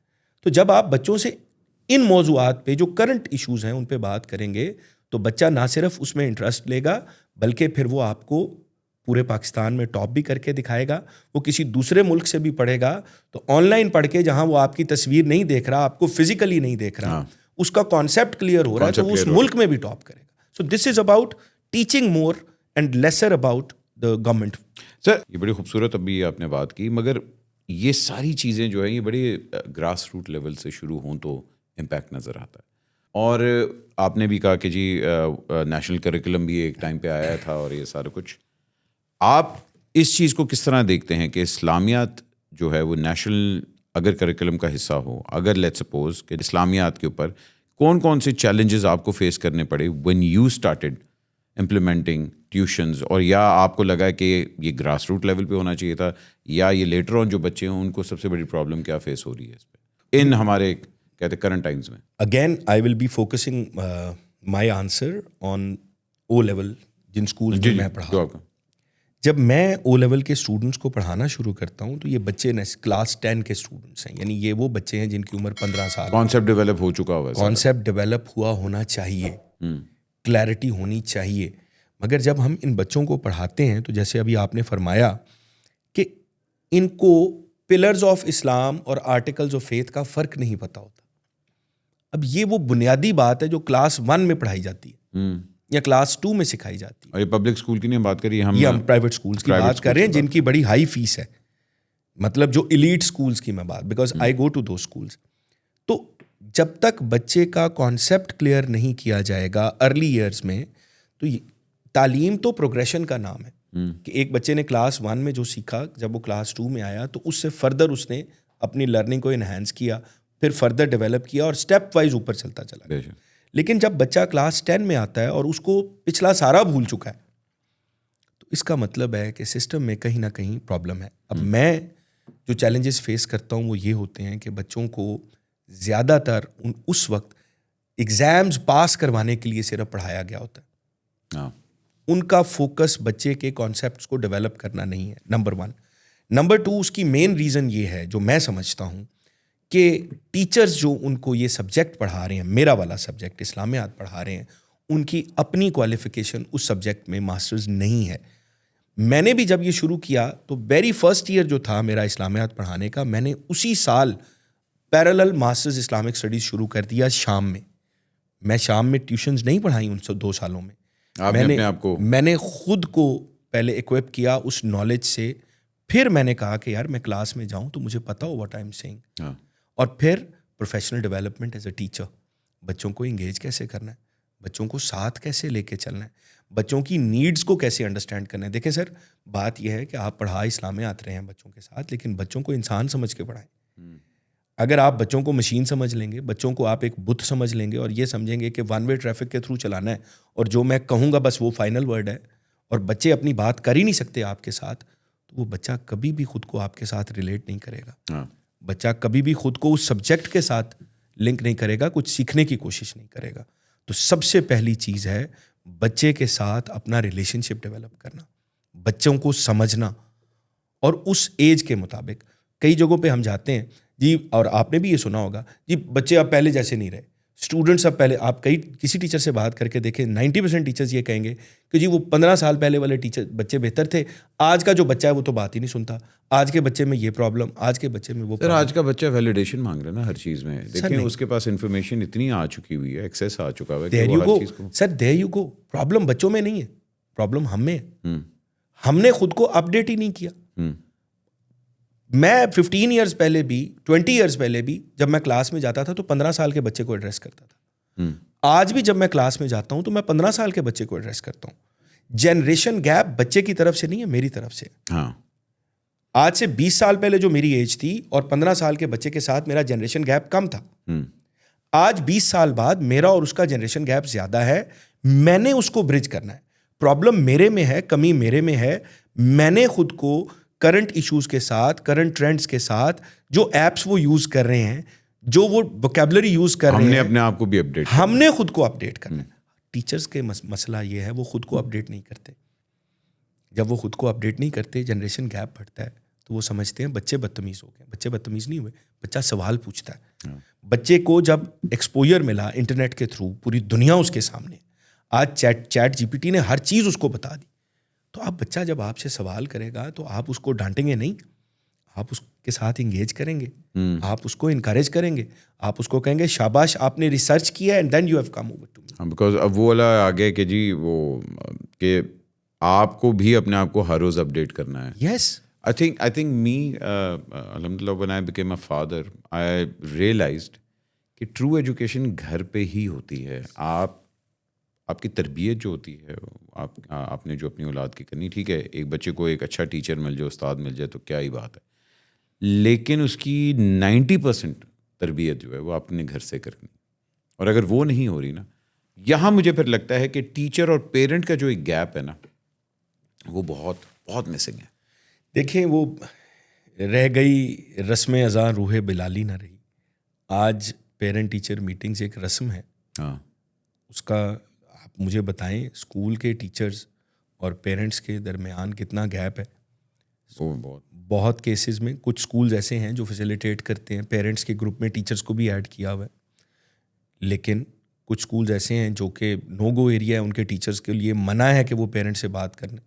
تو جب آپ بچوں سے ان موضوعات پہ جو کرنٹ ایشوز ہیں ان پہ بات کریں گے, تو بچہ نہ صرف اس میں انٹرسٹ لے گا, بلکہ پھر وہ آپ کو پورے پاکستان میں ٹاپ بھی کر کے دکھائے گا. وہ کسی دوسرے ملک سے بھی پڑھے گا تو آن لائن پڑھ کے, جہاں وہ آپ کی تصویر نہیں دیکھ رہا, آپ کو فزیکلی نہیں دیکھ رہا, اس کا کانسیپٹ کلیئر ہو رہا ہے, تو وہ اس ملک میں بھی ٹاپ کرے گا. So this is about teaching more and lesser about the government. Sir یہ بڑی خوبصورت ابھی آپ نے بات کی, مگر یہ ساری چیزیں جو ہیں یہ بڑی گراس روٹ لیول سے شروع ہوں تو امپیکٹ نظر آتا ہے. اور آپ نے بھی کہا کہ جی نیشنل کریکولم بھی ایک ٹائم پہ آیا تھا اور یہ سارا کچھ. آپ اس چیز کو کس طرح دیکھتے ہیں کہ اسلامیات جو ہے وہ نیشنل اگر کریکولم کا حصہ ہو, اگر لیٹ سپوز کہ اسلامیات کے اوپر کون کون سے چیلنجز آپ کو فیس کرنے پڑے when you started implementing tuitions, اور یا آپ کو لگا کہ یہ گراس روٹ لیول پہ ہونا چاہیے تھا, یا یہ لیٹر آن جو بچے ہیں ان کو سب سے بڑی پرابلم کیا فیس ہو رہی ہے اس پہ ان ہمارے کہتے کرنٹ ٹائمز میں؟ Again I will be focusing my answer on O level جن اسکولس میں میں پڑھا. جب میں او لیول کے اسٹوڈنٹس کو پڑھانا شروع کرتا ہوں تو یہ بچے کلاس 10 کے اسٹوڈنٹس ہیں, یعنی یہ وہ بچے ہیں جن کی عمر 15 سال. کانسیپٹ ڈیولپ ہو چکا ہوا ہے, کانسیپٹ ڈیولپ ہوا ہونا چاہیے, کلیئرٹی ہونی چاہیے. مگر جب ہم ان بچوں کو پڑھاتے ہیں تو جیسے ابھی آپ نے فرمایا کہ ان کو پلرز آف اسلام اور آرٹیکلز آف فیتھ کا فرق نہیں پتہ ہوتا. اب یہ وہ بنیادی بات ہے جو کلاس 1 میں پڑھائی جاتی ہے یا کلاس 2 میں سکھائی جاتی ہے. اور یہ پبلک اسکول کی نہیں بات کریے, ہم پرائیویٹ اسکولس کی بات کر رہے ہیں جن کی بڑی ہائی فیس ہے, مطلب جو ایلیٹ اسکولس کی میں بات, because I go to those schools. تو جب تک بچے کا کانسیپٹ کلیئر نہیں کیا جائے گا ارلی ایئرس میں, تو تعلیم تو پروگریشن کا نام ہے کہ ایک بچے نے کلاس 1 میں جو سیکھا جب وہ کلاس 2 میں آیا تو اس سے فردر اس نے اپنی لرننگ کو انہینس کیا, پھر فردر ڈیولپ کیا اور اسٹیپ وائز اوپر چلتا چلا. لیکن جب بچہ کلاس 10 میں آتا ہے اور اس کو پچھلا سارا بھول چکا ہے تو اس کا مطلب ہے کہ سسٹم میں کہیں نہ کہیں پرابلم ہے. اب میں جو چیلنجز فیس کرتا ہوں وہ یہ ہوتے ہیں کہ بچوں کو زیادہ تر اس وقت ایگزامز پاس کروانے کے لیے صرف پڑھایا گیا ہوتا ہے. ان کا فوکس بچے کے کانسیپٹس کو ڈیولپ کرنا نہیں ہے, نمبر 1. نمبر 2, اس کی مین ریزن یہ ہے جو میں سمجھتا ہوں کہ ٹیچرز جو ان کو یہ سبجیکٹ پڑھا رہے ہیں, میرا والا سبجیکٹ اسلامیات پڑھا رہے ہیں, ان کی اپنی کوالیفیکیشن اس سبجیکٹ میں ماسٹرز نہیں ہے. میں نے بھی جب یہ شروع کیا تو ویری فرسٹ ایئر جو تھا میرا اسلامیات پڑھانے کا, میں نے اسی سال پیرالل ماسٹرز اسلامک اسٹڈیز شروع کر دیا شام میں. میں شام میں ٹیوشنز نہیں پڑھائی ان 2 سالوں میں. میں نے خود کو پہلے ایکوپ کیا اس نالج سے, پھر میں نے کہا کہ یار میں کلاس میں جاؤں تو مجھے پتا ہو واٹ آئی ایم سیئنگ, اور پھر professional development as a teacher, بچوں کو انگیج کیسے کرنا ہے, بچوں کو ساتھ کیسے لے کے چلنا ہے, بچوں کی نیڈس کو کیسے انڈرسٹینڈ کرنا ہے. دیکھیں سر, بات یہ ہے کہ آپ پڑھا اسلامیات رہے ہیں بچوں کے ساتھ, لیکن بچوں کو انسان سمجھ کے پڑھائیں. اگر آپ بچوں کو مشین سمجھ لیں گے, بچوں کو آپ ایک بت سمجھ لیں گے اور یہ سمجھیں گے کہ 1 وے ٹریفک کے تھرو چلانا ہے اور جو میں کہوں گا بس وہ فائنل ورڈ ہے, اور بچے اپنی بات کر ہی نہیں سکتے آپ کے ساتھ, تو وہ بچہ کبھی بھی خود کو آپ کے ساتھ ریلیٹ نہیں کرے گا. بچہ کبھی بھی خود کو اس سبجیکٹ کے ساتھ لنک نہیں کرے گا, کچھ سیکھنے کی کوشش نہیں کرے گا. تو سب سے پہلی چیز ہے بچے کے ساتھ اپنا ریلیشن شپ ڈیولپ کرنا, بچوں کو سمجھنا, اور اس ایج کے مطابق. کئی جگہوں پہ ہم جاتے ہیں جی, اور آپ نے بھی یہ سنا ہوگا جی, بچے اب پہلے جیسے نہیں رہے, اسٹوڈنٹس اب پہلے, آپ کسی ٹیچر سے بات کر کے دیکھیں 90% ٹیچرز یہ کہیں گے کہ جی وہ 15 سال پہلے والے بچے بہتر تھے, آج کا جو بچہ ہے وہ تو بات ہی نہیں سنتا, آج کے بچے میں یہ پرابلم, آج کے بچے میں وہ پرابلم. آج کا بچہ ویلیڈیشن مانگ رہا ہے نا ہر چیز میں. دیکھیں اس کے پاس انفارمیشن اتنی آ چکی ہوئی ہے, ایکسیس آ چکا ہوا ہے کہ وہ ہر چیز کو. سر دیر یو گو, پرابلم بچوں میں نہیں ہے, پرابلم ہم میں ہے. ہم نے خود کو اپڈیٹ ہی نہیں کیا. میں 15 ایئرز پہلے بھی 20 ایئرز پہلے بھی جب میں کلاس میں جاتا تھا تو 15 سال کے بچے کو ایڈریس کرتا تھا. آج بھی جب میں کلاس میں جاتا ہوں تو میں 15 سال کے بچے کو ایڈریس کرتا ہوں. جنریشن گیپ بچے کی طرف سے نہیں ہے, میری طرف سے. آج سے 20 سال پہلے جو میری ایج تھی اور 15 سال کے بچے کے ساتھ میرا جنریشن گیپ کم تھا. آج 20 سال بعد میرا اور اس کا جنریشن گیپ زیادہ ہے. میں نے اس کو برج کرنا ہے. پرابلم میرے میں ہے, کمی میرے میں ہے. میں نے خود کو کرنٹ ایشوز کے ساتھ, کرنٹ ٹرینڈس کے ساتھ, جو ایپس وہ یوز کر رہے ہیں, جو وہ ووکیبلری یوز کر رہے ہیں, ہم نے اپنے آپ کو بھی اپڈیٹ, ہم نے خود کو اپڈیٹ کرنا ہے. ٹیچرز کے مسئلہ یہ ہے وہ خود کو اپڈیٹ نہیں کرتے. جب وہ خود کو اپڈیٹ نہیں کرتے, جنریشن گیپ بڑھتا ہے, تو وہ سمجھتے ہیں بچے بدتمیز ہو گئے. بچے بدتمیز نہیں ہوئے, بچہ سوال پوچھتا ہے. بچے کو جب ایکسپوجر ملا انٹرنیٹ کے تھرو, پوری دنیا اس کے سامنے, آج چیٹ جی پی ٹی نے ہر چیز اس کو بتا دی, تو اب بچہ جب آپ سے سوال کرے گا تو آپ اس کو ڈانٹیں گے نہیں, آپ اس کے ساتھ انگیج کریں گے, آپ اس کو انکریج کریں گے, آپ اس کو کہیں گے شاباش آپ نے ریسرچ کیا and then you have come over to me. Because اب وہ والا آگے کہ جی وہ کہ آپ کو بھی اپنے آپ کو ہر روز اپڈیٹ کرنا ہے. یس, I think me, alhamdulillah, when I became a father, I realized کہ ٹرو ایجوکیشن گھر پہ ہی ہوتی ہے. آپ کی تربیت جو ہوتی ہے آپ نے جو اپنی اولاد کی کرنی, ٹھیک ہے ایک بچے کو ایک اچھا ٹیچر مل جائے, استاد مل جائے تو کیا ہی بات ہے, لیکن اس کی 90% تربیت جو ہے وہ اپنے گھر سے کرنی. اور اگر وہ نہیں ہو رہی نا, یہاں مجھے پھر لگتا ہے کہ ٹیچر اور پیرنٹ کا جو ایک گیپ ہے نا وہ بہت بہت مسنگ ہے. دیکھیں وہ رہ گئی رسم ازاں روح بلالی نہ رہی. آج پیرنٹ ٹیچر میٹنگز ایک رسم ہے. ہاں, اس کا آپ مجھے بتائیں اسکول کے ٹیچرز اور پیرنٹس کے درمیان کتنا گیپ ہے. وہ بہت کیسز میں کچھ اسکولز ایسے ہیں جو فیسیلیٹیٹ کرتے ہیں, پیرنٹس کے گروپ میں ٹیچرز کو بھی ایڈ کیا ہوا ہے, لیکن کچھ اسکولز ایسے ہیں جو کہ نو گو ایریا ہے, ان کے ٹیچرز کے لیے منع ہے کہ وہ پیرنٹ سے بات کرنے.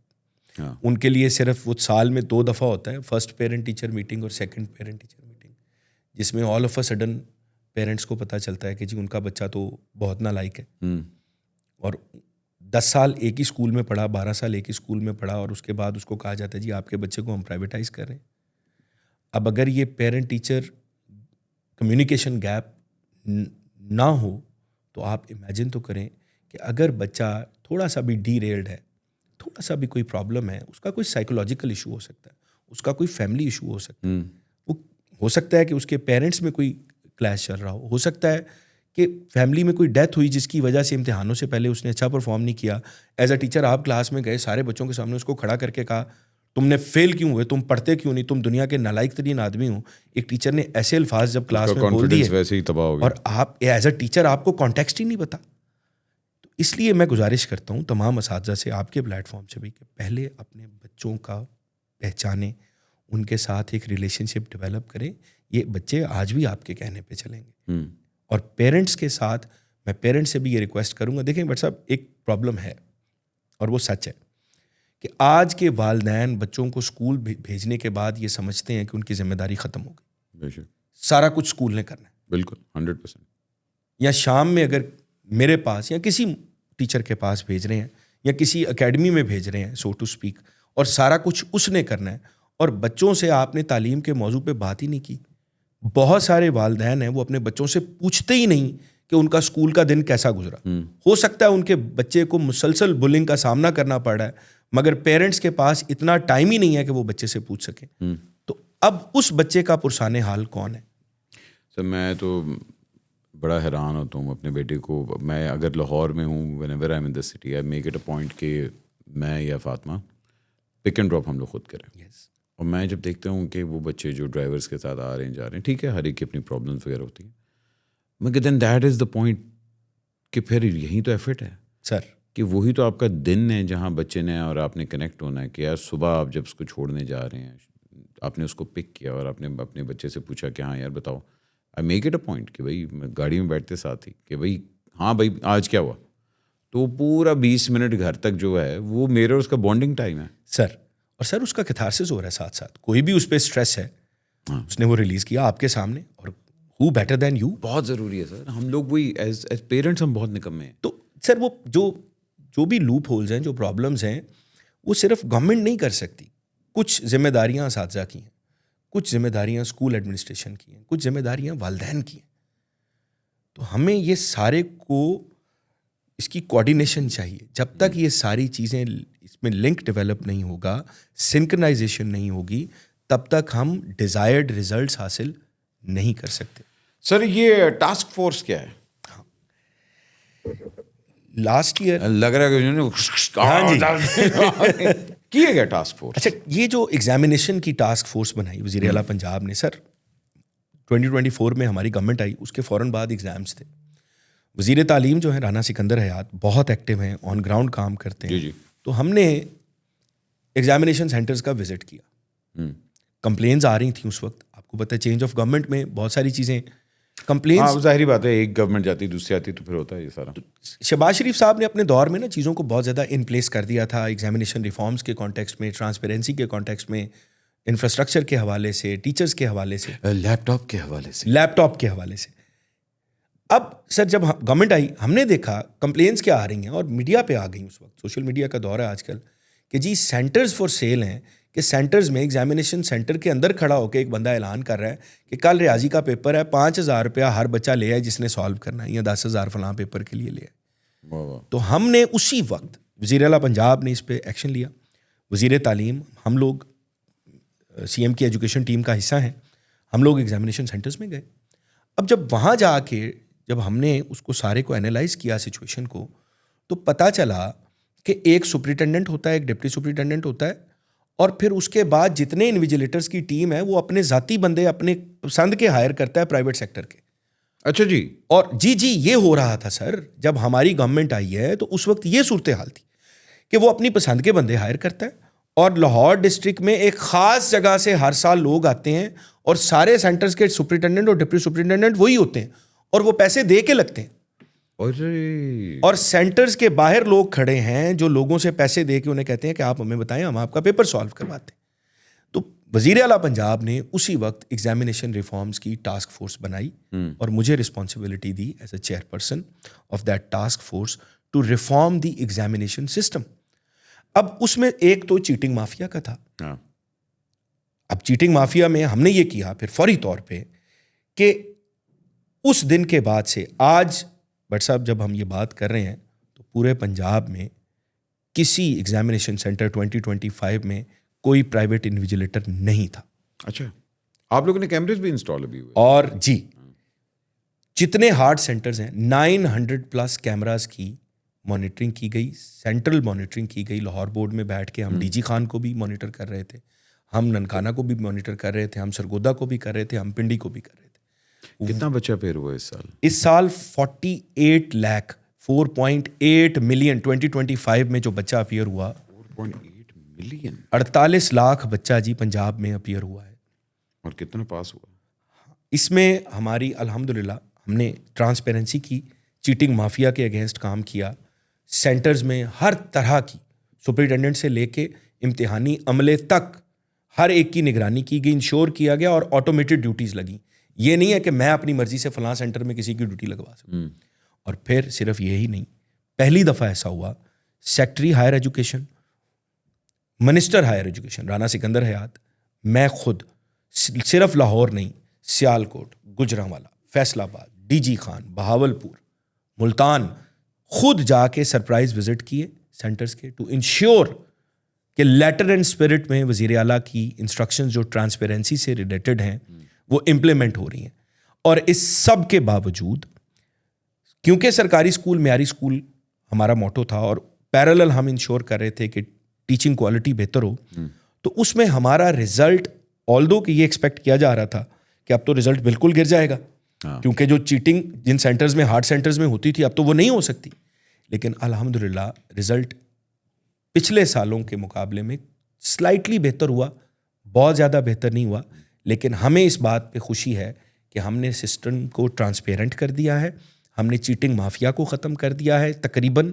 ان کے لیے صرف وہ سال میں 2 دفعہ ہوتا ہے, فرسٹ پیرنٹ ٹیچر میٹنگ اور سیکنڈ پیرنٹ ٹیچر میٹنگ, جس میں all of a sudden parents کو پتہ چلتا ہے کہ جی ان کا بچہ تو بہت نالائق ہے, اور 10 سال ایک ہی اسکول میں پڑھا, 12 سال ایک ہی اسکول میں پڑھا, اور اس کے بعد اس کو کہا جاتا ہے جی آپ کے بچے کو ہم پرائیویٹائز کر رہے ہیں. اب اگر یہ پیرنٹ ٹیچر کمیونیکیشن گیپ نہ ہو تو آپ امیجن تو کریں کہ اگر بچہ تھوڑا سا بھی ڈی ریلڈ ہے, تھوڑا سا بھی کوئی پرابلم ہے, اس کا کوئی سائیکولوجیکل ایشو ہو سکتا ہے, اس کا کوئی فیملی ایشو ہو سکتا ہے, وہ ہو سکتا ہے کہ اس کے پیرنٹس میں کوئی کلیش چل رہا ہو سکتا ہے کہ فیملی میں کوئی ڈیتھ ہوئی جس کی وجہ سے امتحانوں سے پہلے اس نے اچھا پرفارم نہیں کیا. ایز اے ٹیچر آپ کلاس میں گئے, سارے بچوں کے سامنے اس کو کھڑا کر کے کہا تم نے فیل کیوں ہوئے, تم پڑھتے کیوں نہیں, تم دنیا کے نالائق ترین آدمی ہو. ایک ٹیچر نے ایسے الفاظ جب کلاس میں بول دیے ویسے ہی تباہ ہو گیا, اور آپ ایز اے ٹیچر آپ کو کانٹیکسٹ ہی نہیں پتا. تو اس لیے میں گزارش کرتا ہوں تمام اساتذہ سے, آپ کے پلیٹ فارم سے بھی, کہ پہلے اپنے بچوں کا پہچانیں, ان کے ساتھ ایک ریلیشن شپ ڈیولپ کریں. یہ بچے آج بھی آپ کے کہنے پہ چلیں گے. اور پیرنٹس کے ساتھ میں پیرنٹس سے بھی یہ ریکویسٹ کروں گا, دیکھیں بٹ صاحب ایک پرابلم ہے اور وہ سچ ہے کہ آج کے والدین بچوں کو اسکول بھیجنے کے بعد یہ سمجھتے ہیں کہ ان کی ذمہ داری ختم ہو گئی, سارا کچھ اسکول نے کرنا ہے. بالکل 100%. یا شام میں اگر میرے پاس یا کسی ٹیچر کے پاس بھیج رہے ہیں یا کسی اکیڈمی میں بھیج رہے ہیں سو ٹو اسپیک, اور سارا کچھ اس نے کرنا ہے, اور بچوں سے آپ نے تعلیم کے موضوع پہ بات ہی نہیں کی. بہت سارے والدین ہیں وہ اپنے بچوں سے پوچھتے ہی نہیں کہ ان کا اسکول کا دن کیسا گزرا. ہو سکتا ہے ان کے بچے کو مسلسل بلنگ کا سامنا کرنا پڑ رہا ہے, مگر پیرنٹس کے پاس اتنا ٹائم ہی نہیں ہے کہ وہ بچے سے پوچھ سکیں. تو اب اس بچے کا پرسان حال کون ہے؟ سر میں تو بڑا حیران ہوتا ہوں اپنے بیٹے کو. میں اگر لاہور میں ہوں, when ever I am in the city, I make it a point کہ میں یا فاطمہ پک اینڈ ڈراپ ہم لوگ خود کریں. اور میں جب دیکھتا ہوں کہ وہ بچے جو ڈرائیورس کے ساتھ آ رہے ہیں جا رہے ہیں, ٹھیک ہے ہر ایک کی اپنی پرابلمس وغیرہ ہوتی ہیں, مگر دین دیٹ از دا پوائنٹ کہ پھر یہی تو ایفرٹ ہے سر, کہ وہی تو آپ کا دن ہے جہاں بچے نے اور آپ نے کنیکٹ ہونا ہے. کہ یار صبح آپ جب اس کو چھوڑنے جا رہے ہیں, آپ نے اس کو پک کیا اور آپ نے اپنے بچے سے پوچھا کہ ہاں یار بتاؤ, I make it a point کہ بھائی گاڑی میں بیٹھتے ساتھ ہی کہ بھائی ہاں بھائی آج کیا ہوا, تو پورا 20 منٹ گھر تک جو ہے وہ میرے اور اس کا بانڈنگ ٹائم ہے سر. اور سر اس کا کیتھارسس ہو رہا ہے ساتھ ساتھ, کوئی بھی اس پہ اسٹریس ہے اس نے وہ ریلیز کیا آپ کے سامنے, اور ہو بیٹر دین یو. بہت ضروری ہے سر. ہم لوگ وہی ایز پیرنٹس ہم بہت نکمے ہیں. تو سر وہ جو بھی لوپ ہولز ہیں, جو پرابلمس ہیں, وہ صرف گورنمنٹ نہیں کر سکتی. کچھ ذمہ داریاں اساتذہ کی ہیں, کچھ ذمہ داریاں اسکول ایڈمنسٹریشن کی ہیں, کچھ ذمہ داریاں والدین کی ہیں. تو ہمیں یہ سارے کو اس کی کوآرڈینیشن چاہیے. جب تک یہ ساری چیزیں اس میں لنک ڈیولپ نہیں ہوگا, سنکرنائزیشن نہیں ہوگی, تب تک ہم ڈیزائرڈ ریزلٹس حاصل نہیں کر سکتے. سر یہ ٹاسک فورس کیا ہے؟ لاسٹ ایئر لگ رہا ہے کیا گیا ٹاسک فورس. اچھا, یہ جو ایگزامینیشن کی ٹاسک فورس بنائی وزیر اعلیٰ پنجاب نے, سر 2024 میں ہماری گورنمنٹ آئی, اس کے فوراً بعد ایگزامس تھے. وزیر تعلیم جو ہیں رانا سکندر حیات بہت ایکٹیو ہیں, آن گراؤنڈ کام کرتے ہیں. تو ہم نے ایگزامینیشن سینٹرز کا وزٹ کیا. کمپلینز آ رہی تھیں اس وقت, آپ کو پتہ ہے چینج آف گورنمنٹ میں بہت ساری چیزیں کمپلینس, ظاہری بات ہے ایک گورنمنٹ جاتی دوسری آتی تو پھر ہوتا ہے یہ سارا. شہباز شریف صاحب نے اپنے دور میں نا چیزوں کو بہت زیادہ ان پلیس کر دیا تھا, ایگزامینیشن ریفارمس کے کانٹیکسٹ میں, ٹرانسپیرنسی کے کانٹیکسٹ میں, انفراسٹرکچر کے حوالے سے, ٹیچرز کے حوالے سے, لیپ ٹاپ کے حوالے سے. اب سر جب گورنمنٹ آئی ہم نے دیکھا کمپلینس کیا آ رہی ہیں, اور میڈیا پہ آ گئیں اس وقت, سوشل میڈیا کا دور ہے آج کل, کہ جی سینٹرز فار سیل ہیں کہ سینٹرز میں ایگزامینیشن سینٹر کے اندر کھڑا ہو کے ایک بندہ اعلان کر رہا ہے کہ کل ریاضی کا پیپر ہے, 5,000 روپیہ ہر بچہ لے آئے جس نے سالو کرنا ہے, یا 10,000 فلاں پیپر کے لیے لے آئے. تو ہم نے اسی وقت, وزیر اعلیٰ پنجاب نے اس پہ ایکشن لیا, وزیر تعلیم, ہم لوگ سی ایم کی ایجوکیشن ٹیم کا حصہ ہیں, ہم لوگ ایگزامینیشن سینٹرز میں گئے. اب جب وہاں جا کے جب ہم نے اس کو سارے کو انالائز کیا سچویشن کو, تو پتہ چلا کہ ایک سپرنٹینڈنٹ ہوتا ہے, ایک ڈپٹی سپرنٹینڈنٹ ہوتا ہے, اور پھر اس کے بعد جتنے انویجیلیٹرز کی ٹیم ہے وہ اپنے ذاتی بندے اپنے پسند کے ہائر کرتا ہے پرائیویٹ سیکٹر کے. اچھا جی. اور جی یہ ہو رہا تھا سر, جب ہماری گورنمنٹ آئی ہے تو اس وقت یہ صورتحال تھی کہ وہ اپنی پسند کے بندے ہائر کرتا ہے, اور لاہور ڈسٹرکٹ میں ایک خاص جگہ سے ہر سال لوگ آتے ہیں, اور سارے سینٹرز کے سپرنٹینڈنٹ اور ڈپٹی سپرنٹینڈنٹ وہی ہوتے ہیں, اور وہ پیسے دے کے لگتے ہیں. اور سینٹرز کے باہر لوگ کھڑے ہیں جو لوگوں سے پیسے دے کے انہیں کہتے ہیں کہ آپ ہمیں بتائیں, ہم آپ کا پیپر سالو کرواتے ہیں. تو وزیر اعلیٰ پنجاب نے اسی وقت ایگزامینیشن ریفارمز کی ٹاسک فورس بنائی, اور مجھے رسپانسبلٹی دی as a chairperson of that task force to reform the examination system. اب اس میں ایک تو چیٹنگ مافیا کا تھا. اب چیٹنگ مافیا میں ہم نے یہ کیا پھر فوری طور پہ کہ اس دن کے بعد سے آج بٹ صاحب جب ہم یہ بات کر رہے ہیں تو پورے پنجاب میں کسی ایگزامینیشن سینٹر 2025 میں کوئی پرائیویٹ انویجیلیٹر نہیں تھا. اچھا, آپ لوگوں نے کیمرز بھی انسٹال ابھی ہوئے؟ اور جی, جتنے ہارڈ سینٹرز ہیں 900+ کیمراز کی مانیٹرنگ کی گئی, سینٹرل مانیٹرنگ کی گئی. لاہور بورڈ میں بیٹھ کے ہم ڈی جی خان کو بھی مانیٹر کر رہے تھے, ہم ننکانہ کو بھی مانیٹر کر رہے تھے, ہم سرگودا کو بھی کر رہے تھے, ہم پنڈی کو بھی کر رہے تھے. کتنا بچہ پیر ہوا اس سال 48 لاکھ 4.8 ملین 2025 میں جو بچہ اپیئر ہوا, 4.8 ملین 48 لاکھ بچہ جی پنجاب میں اپیئر ہوا ہے. اور کتنا پاس ہوا؟ اس میں ہماری الحمدللہ ہم نے ٹرانسپیرنسی کی, چیٹنگ مافیا کے اگینسٹ کام کیا, سینٹرز میں ہر طرح کی سپرنٹینڈنٹ سے لے کے امتحانی عملے تک ہر ایک کی نگرانی کی گئی, انشور کیا گیا, اور آٹومیٹڈ ڈیوٹیز لگیں. یہ نہیں ہے کہ میں اپنی مرضی سے فلاں سینٹر میں کسی کی ڈیوٹی لگوا سکوں. اور پھر صرف یہی نہیں, پہلی دفعہ ایسا ہوا secretary higher education, minister higher education Rana Sikandar Hayat, میں خود صرف لاہور نہیں, سیالکوٹ, گجرانوالا, فیصل آباد, ڈی جی خان, بہاولپور, ملتان, خود جا کے سرپرائز وزٹ کیے سینٹرز کے, ٹو انشور کہ لیٹر اینڈ اسپرٹ میں وزیر اعلیٰ کی انسٹرکشنز جو ٹرانسپیرنسی سے ریلیٹڈ ہیں وہ امپلیمنٹ ہو رہی ہیں. اور اس سب کے باوجود کیونکہ سرکاری اسکول معیاری اسکول ہمارا موٹو تھا, اور پیرالل ہم انشور کر رہے تھے کہ ٹیچنگ کوالٹی بہتر ہو, تو اس میں ہمارا رزلٹ آلدو کہ یہ ایکسپیکٹ کیا جا رہا تھا کہ اب تو رزلٹ بالکل گر جائے گا, کیونکہ جو چیٹنگ جن سینٹرز میں ہارڈ سینٹرز میں ہوتی تھی اب تو وہ نہیں ہو سکتی. لیکن الحمدللہ رزلٹ پچھلے سالوں کے مقابلے میں سلائٹلی بہتر ہوا, بہت زیادہ بہتر نہیں ہوا. لیکن ہمیں اس بات پہ خوشی ہے کہ ہم نے سسٹم کو ٹرانسپیرنٹ کر دیا ہے, ہم نے چیٹنگ مافیا کو ختم کر دیا ہے. تقریباً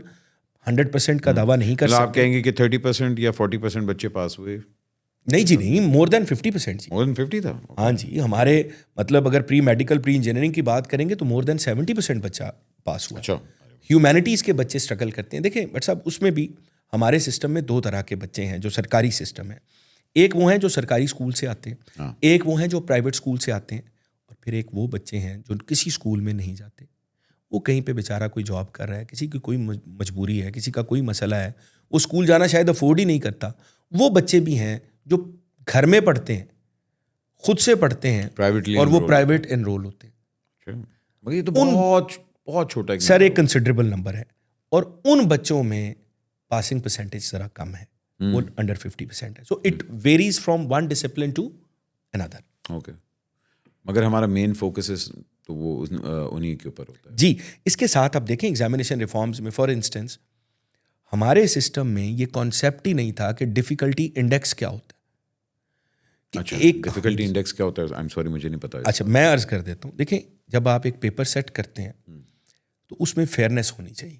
100% کا دعویٰ نہیں کر سکتے. آپ کہیں گے کہ 30% یا 40% بچے پاس ہوئے؟ نہیں جی نہیں, مور دین 50% جی. مور دین 50 تھا؟ ہاں جی, ہمارے مطلب اگر پری میڈیکل پری انجینئرنگ کی بات کریں گے تو مور دین 70% بچہ پاس ہوا. اچھا, ہیومینٹیز کے بچے اسٹرگل کرتے ہیں. دیکھیں بٹ صاحب, اس میں بھی ہمارے سسٹم میں 2 طرح کے بچے ہیں جو سرکاری سسٹم ہے. ایک وہ ہیں جو سرکاری اسکول سے آتے ہیں, ایک وہ ہیں جو پرائیویٹ اسکول سے آتے ہیں, اور پھر ایک وہ بچے ہیں جو کسی اسکول میں نہیں جاتے. وہ کہیں پہ بیچارہ کوئی جاب کر رہا ہے, کسی کی کوئی مجبوری ہے, کسی کا کوئی مسئلہ ہے, وہ اسکول جانا شاید افورڈ ہی نہیں کرتا. وہ بچے بھی ہیں جو گھر میں پڑھتے ہیں, خود سے پڑھتے ہیں, اور وہ پرائیویٹ انرول ہوتے ہیں. یہ تو بہت بہت چھوٹا سر ایک کنسیڈریبل نمبر ہے. اور ان بچوں میں پاسنگ پرسنٹیج ذرا کم ہے, وہ انڈر 50% ہے. So it varies from one discipline to another. Okay, مگر ہمارا مین فوکس تو وہ انہیں کے اوپر ہوتا ہے. جی, اس کے ساتھ آپ دیکھیں ایگزامینیشن ریفارمز میں فار انسٹنس ہمارے سسٹم میں یہ کانسیپٹ ہی نہیں تھا کہ ڈیفیکلٹی انڈیکس کیا ہوتا ہے. اچھا, ڈیفیکلٹی انڈیکس کیا ہوتا ہے؟ آئی ایم سوری, مجھے نہیں پتا. اچھا, میں عرض کر دیتا ہوں. دیکھیں, جب آپ ایک پیپر سیٹ کرتے ہیں تو اس میں فیئرنیس ہونی چاہیے.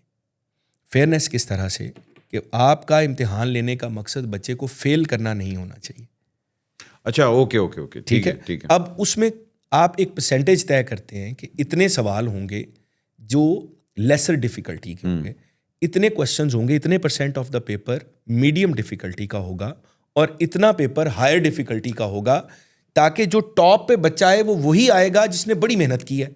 فیئرنیس کس طرح سے کہ آپ کا امتحان لینے کا مقصد بچے کو فیل کرنا نہیں ہونا چاہیے. اچھا, اوکے اوکے اوکے, ٹھیک ہے ٹھیک ہے. اب اس میں آپ ایک پرسنٹیج طے کرتے ہیں کہ اتنے سوال ہوں گے جو لیسر ڈیفیکلٹی کے ہوں گے, اتنے کوشچنز ہوں گے, اتنے % of the paper medium difficulty کا ہوگا, اور اتنا پیپر ہائر ڈیفیکلٹی کا ہوگا تاکہ جو ٹاپ پہ بچہ ہے وہ وہی آئے گا جس نے بڑی محنت کی ہے.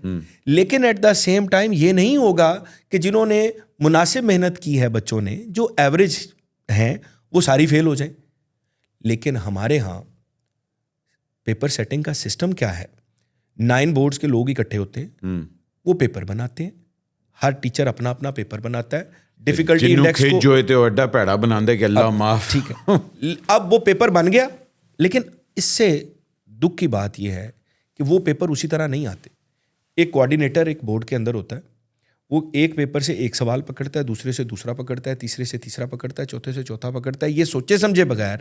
لیکن ایٹ دا سیم ٹائم یہ نہیں ہوگا کہ جنہوں نے مناسب محنت کی ہے بچوں نے, جو ایوریج ہیں, وہ ساری فیل ہو جائیں. لیکن ہمارے ہاں پیپر سیٹنگ کا سسٹم کیا ہے, 9 بورڈز کے لوگ اکٹھے ہوتے ہیں, وہ پیپر بناتے ہیں, ہر ٹیچر اپنا اپنا پیپر بناتا ہے, ڈیفیکلٹی انڈیکس کو جو ہے اڈا پیڑا بناندے کہ اللہ معاف. ٹھیک ہے, اب وہ پیپر بن گیا. لیکن اس سے دکھ کی بات یہ ہے کہ وہ پیپر اسی طرح نہیں آتے. ایک کوآرڈینیٹر ایک بورڈ کے اندر ہوتا ہے, وہ ایک پیپر سے ایک سوال پکڑتا ہے, دوسرے سے دوسرا پکڑتا ہے, تیسرے سے تیسرا پکڑتا ہے, چوتھے سے چوتھا پکڑتا ہے, یہ سوچے سمجھے بغیر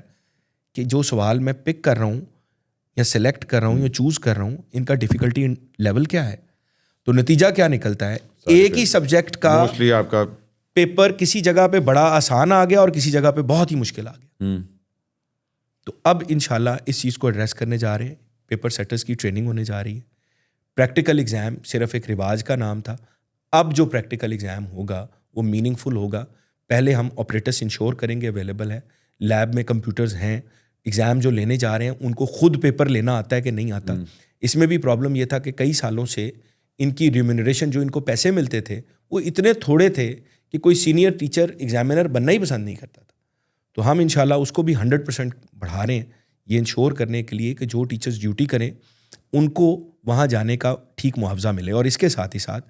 کہ جو سوال میں پک کر رہا ہوں یا سلیکٹ کر رہا ہوں یا چوز کر رہا ہوں, ان کا ڈیفیکلٹی لیول کیا ہے. تو نتیجہ کیا نکلتا ہے, ایک ہی سبجیکٹ کا موسٹلی آپ کا پیپر کسی جگہ پہ بڑا آسان آ گیا اور کسی جگہ پہ بہت ہی مشکل آ گیا. تو اب انشاءاللہ اس چیز کو ایڈریس کرنے جا رہے ہیں. پیپر سیٹرز کی ٹریننگ ہونے جا رہی ہے. پریکٹیکل ایگزام صرف ایک رواج کا نام تھا. اب جو پریکٹیکل ایگزام ہوگا وہ میننگ فل ہوگا. پہلے ہم آپریٹرس انشور کریں گے اویلیبل ہے, لیب میں کمپیوٹرز ہیں, ایگزام جو لینے جا رہے ہیں ان کو خود پیپر لینا آتا ہے کہ نہیں آتا. اس میں بھی پرابلم یہ تھا کہ کئی سالوں سے ان کی ریمونریشن جو ان کو پیسے ملتے تھے وہ اتنے تھوڑے تھے کہ کوئی سینئر ٹیچر ایگزامینر بننا ہی پسند نہیں کرتا تھا. تو ہم انشاءاللہ اس کو بھی 100% بڑھا رہے ہیں, یہ انشور کرنے کے لیے کہ جو ٹیچرز ڈیوٹی کریں ان کو وہاں جانے کا ٹھیک معاوضہ ملے. اور اس کے ساتھ ہی ساتھ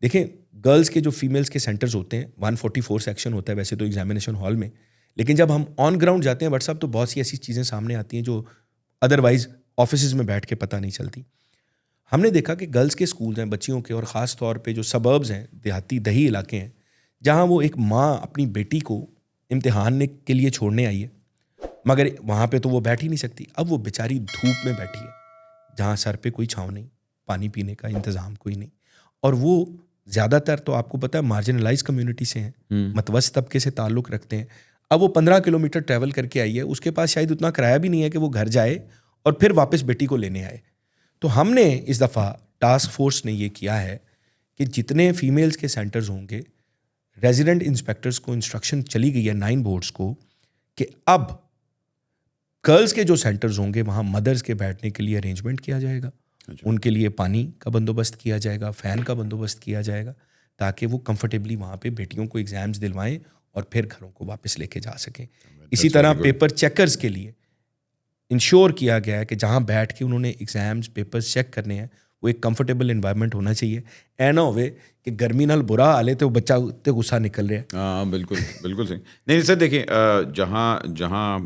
دیکھیں, گرلز کے جو فیمیلز کے سینٹرز ہوتے ہیں 144 سیکشن ہوتا ہے ویسے تو ایگزامینیشن ہال میں, لیکن جب ہم آن گراؤنڈ جاتے ہیں WhatsApp تو بہت سی ایسی چیزیں سامنے آتی ہیں جو ادروائز آفیسز میں بیٹھ کے پتہ نہیں چلتی. ہم نے دیکھا کہ گرلز کے اسکولز ہیں بچیوں کے, اور خاص طور پہ جو سبربز ہیں, دیہاتی دہی علاقے ہیں, جہاں وہ ایک ماں اپنی بیٹی کو امتحان کے لیے چھوڑنے آئی ہے, مگر وہاں پہ تو وہ بیٹھ ہی نہیں سکتی. اب وہ بیچاری دھوپ میں بیٹھی ہے جہاں سر پہ کوئی چھاؤں نہیں, پانی پینے کا انتظام کوئی نہیں, اور وہ زیادہ تر تو آپ کو پتہ ہے مارجنلائز کمیونٹی سے ہیں, متوسط طبقے سے تعلق رکھتے ہیں. اب وہ 15 کلومیٹر ٹریول کر کے آئی ہے, اس کے پاس شاید اتنا کرایہ بھی نہیں ہے کہ وہ گھر جائے اور پھر واپس بیٹی کو لینے آئے. تو ہم نے اس دفعہ ٹاسک فورس نے یہ کیا ہے کہ جتنے فیمیلز کے سینٹرز ہوں گے, ریزیڈنٹ انسپیکٹرز کو انسٹرکشن چلی گئی ہے 9 بورڈز کو کہ اب گرلز کے جو سینٹرز ہوں گے وہاں مدرز کے بیٹھنے کے لیے ارینجمنٹ کیا جائے گا, ان کے لیے پانی کا بندوبست کیا جائے گا, فین کا بندوبست کیا جائے گا, تاکہ وہ کمفرٹیبلی وہاں پہ بیٹیوں کو ایگزامز دلوائیں اور پھر گھروں کو واپس لے کے جا سکیں. اسی طرح پیپر چیکرز کے لیے انشور کیا گیا ہے کہ جہاں بیٹھ کے انہوں نے ایگزامز پیپرز چیک کرنے ہیں وہ ایک کمفرٹیبل انوائرمنٹ ہونا چاہیے. اے نہ ہوئے کہ گرمی نال برا حال ہے تو بچہ اتنے غصہ نکل رہا ہے. ہاں بالکل بالکل صحیح. نہیں سر دیکھیں, جہاں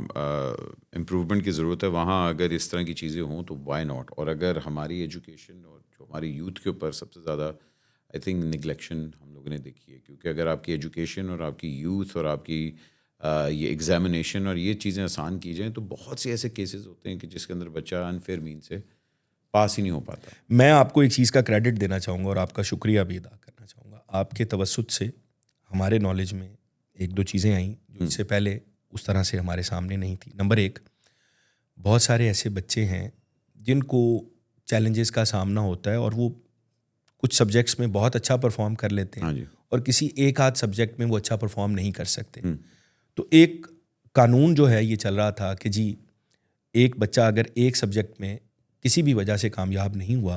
امپروومنٹ کی ضرورت ہے وہاں اگر اس طرح کی چیزیں ہوں تو وائی ناٹ. اور اگر ہماری ایجوکیشن اور جو ہماری یوتھ کے اوپر سب سے زیادہ آئی تھنک نگلیکشن ہم لوگوں نے دیکھی ہے, کیونکہ اگر آپ کی ایجوکیشن اور آپ کی یوتھ اور آپ کی یہ ایگزامینیشن اور یہ چیزیں آسان کی جائیں تو بہت سے ایسے کیسز ہوتے ہیں کہ جس کے اندر بچہ انفیئر مین سے پاس ہی نہیں ہو پاتا. میں آپ کو ایک چیز کا کریڈٹ دینا چاہوں گا اور آپ کا شکریہ بھی ادا کرنا چاہوں گا. آپ کے توسط سے ہمارے نالج میں 1-2 چیزیں آئیں جو اس سے پہلے اس طرح سے ہمارے سامنے نہیں تھی. نمبر 1, بہت سارے ایسے بچے ہیں جن کو چیلنجز کا سامنا ہوتا ہے اور وہ کچھ سبجیکٹس میں بہت اچھا پرفارم کر لیتے ہیں اور کسی ایک آدھ سبجیکٹ میں وہ اچھا پرفارم نہیں کر سکتے. تو ایک قانون جو ہے یہ چل رہا تھا کہ جی ایک بچہ اگر ایک سبجیکٹ میں کسی بھی وجہ سے کامیاب نہیں ہوا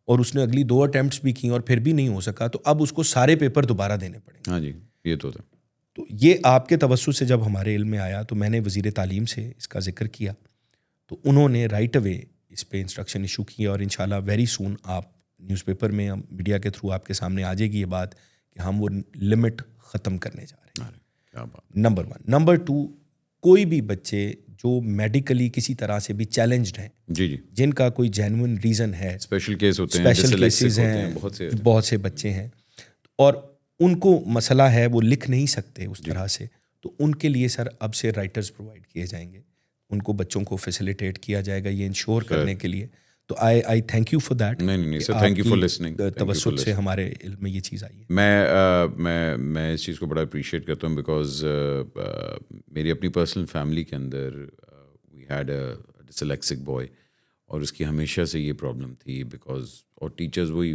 اور اس نے اگلی 2 اٹیمپٹس بھی کی اور پھر بھی نہیں ہو سکا تو اب اس کو سارے پیپر دوبارہ دینے پڑیں گے. ہاں جی یہ تو تھا. تو یہ آپ کے توسط سے جب ہمارے علم میں آیا تو میں نے وزیر تعلیم سے اس کا ذکر کیا تو انہوں نے رائٹ اوے اس پہ انسٹرکشن ایشو کی اور انشاءاللہ ویری سون آپ نیوز پیپر میں میڈیا کے تھرو آپ کے سامنے آ جائے گی یہ بات کہ ہم وہ لمٹ ختم کرنے جا رہے ہیں. نمبر 1. نمبر 2, کوئی بھی بچے جو میڈیکلی کسی طرح سے بھی چیلنجڈ ہیں جن کا کوئی جینوئن ریزن ہے, اسپیشل کیس ہوتے ہیں, اسپیشل کیسز ہیں, بہت سے بچے ہیں اور ان کو مسئلہ ہے وہ لکھ نہیں سکتے اس طرح سے, تو ان کے لیے سر اب سے رائٹرز پرووائڈ کیے جائیں گے, ان کو بچوں کو فیسیلیٹیٹ کیا جائے گا یہ انشور کرنے کے لیے. تو آئی تھینک یو فار دیٹ. نہیں سر, تھینک یو فار لسننگ. توسط سے ہمارے علم میں یہ چیز آئی ہے. میں اس چیز کو بڑا اپریشیٹ کرتا ہوں بیکاز میری اپنی پرسنل فیملی کے اندر وی ہیڈ اے ڈسلیکسک بوائے اور اس کی ہمیشہ سے یہ پرابلم تھی بیکاز اور ٹیچرز وہی,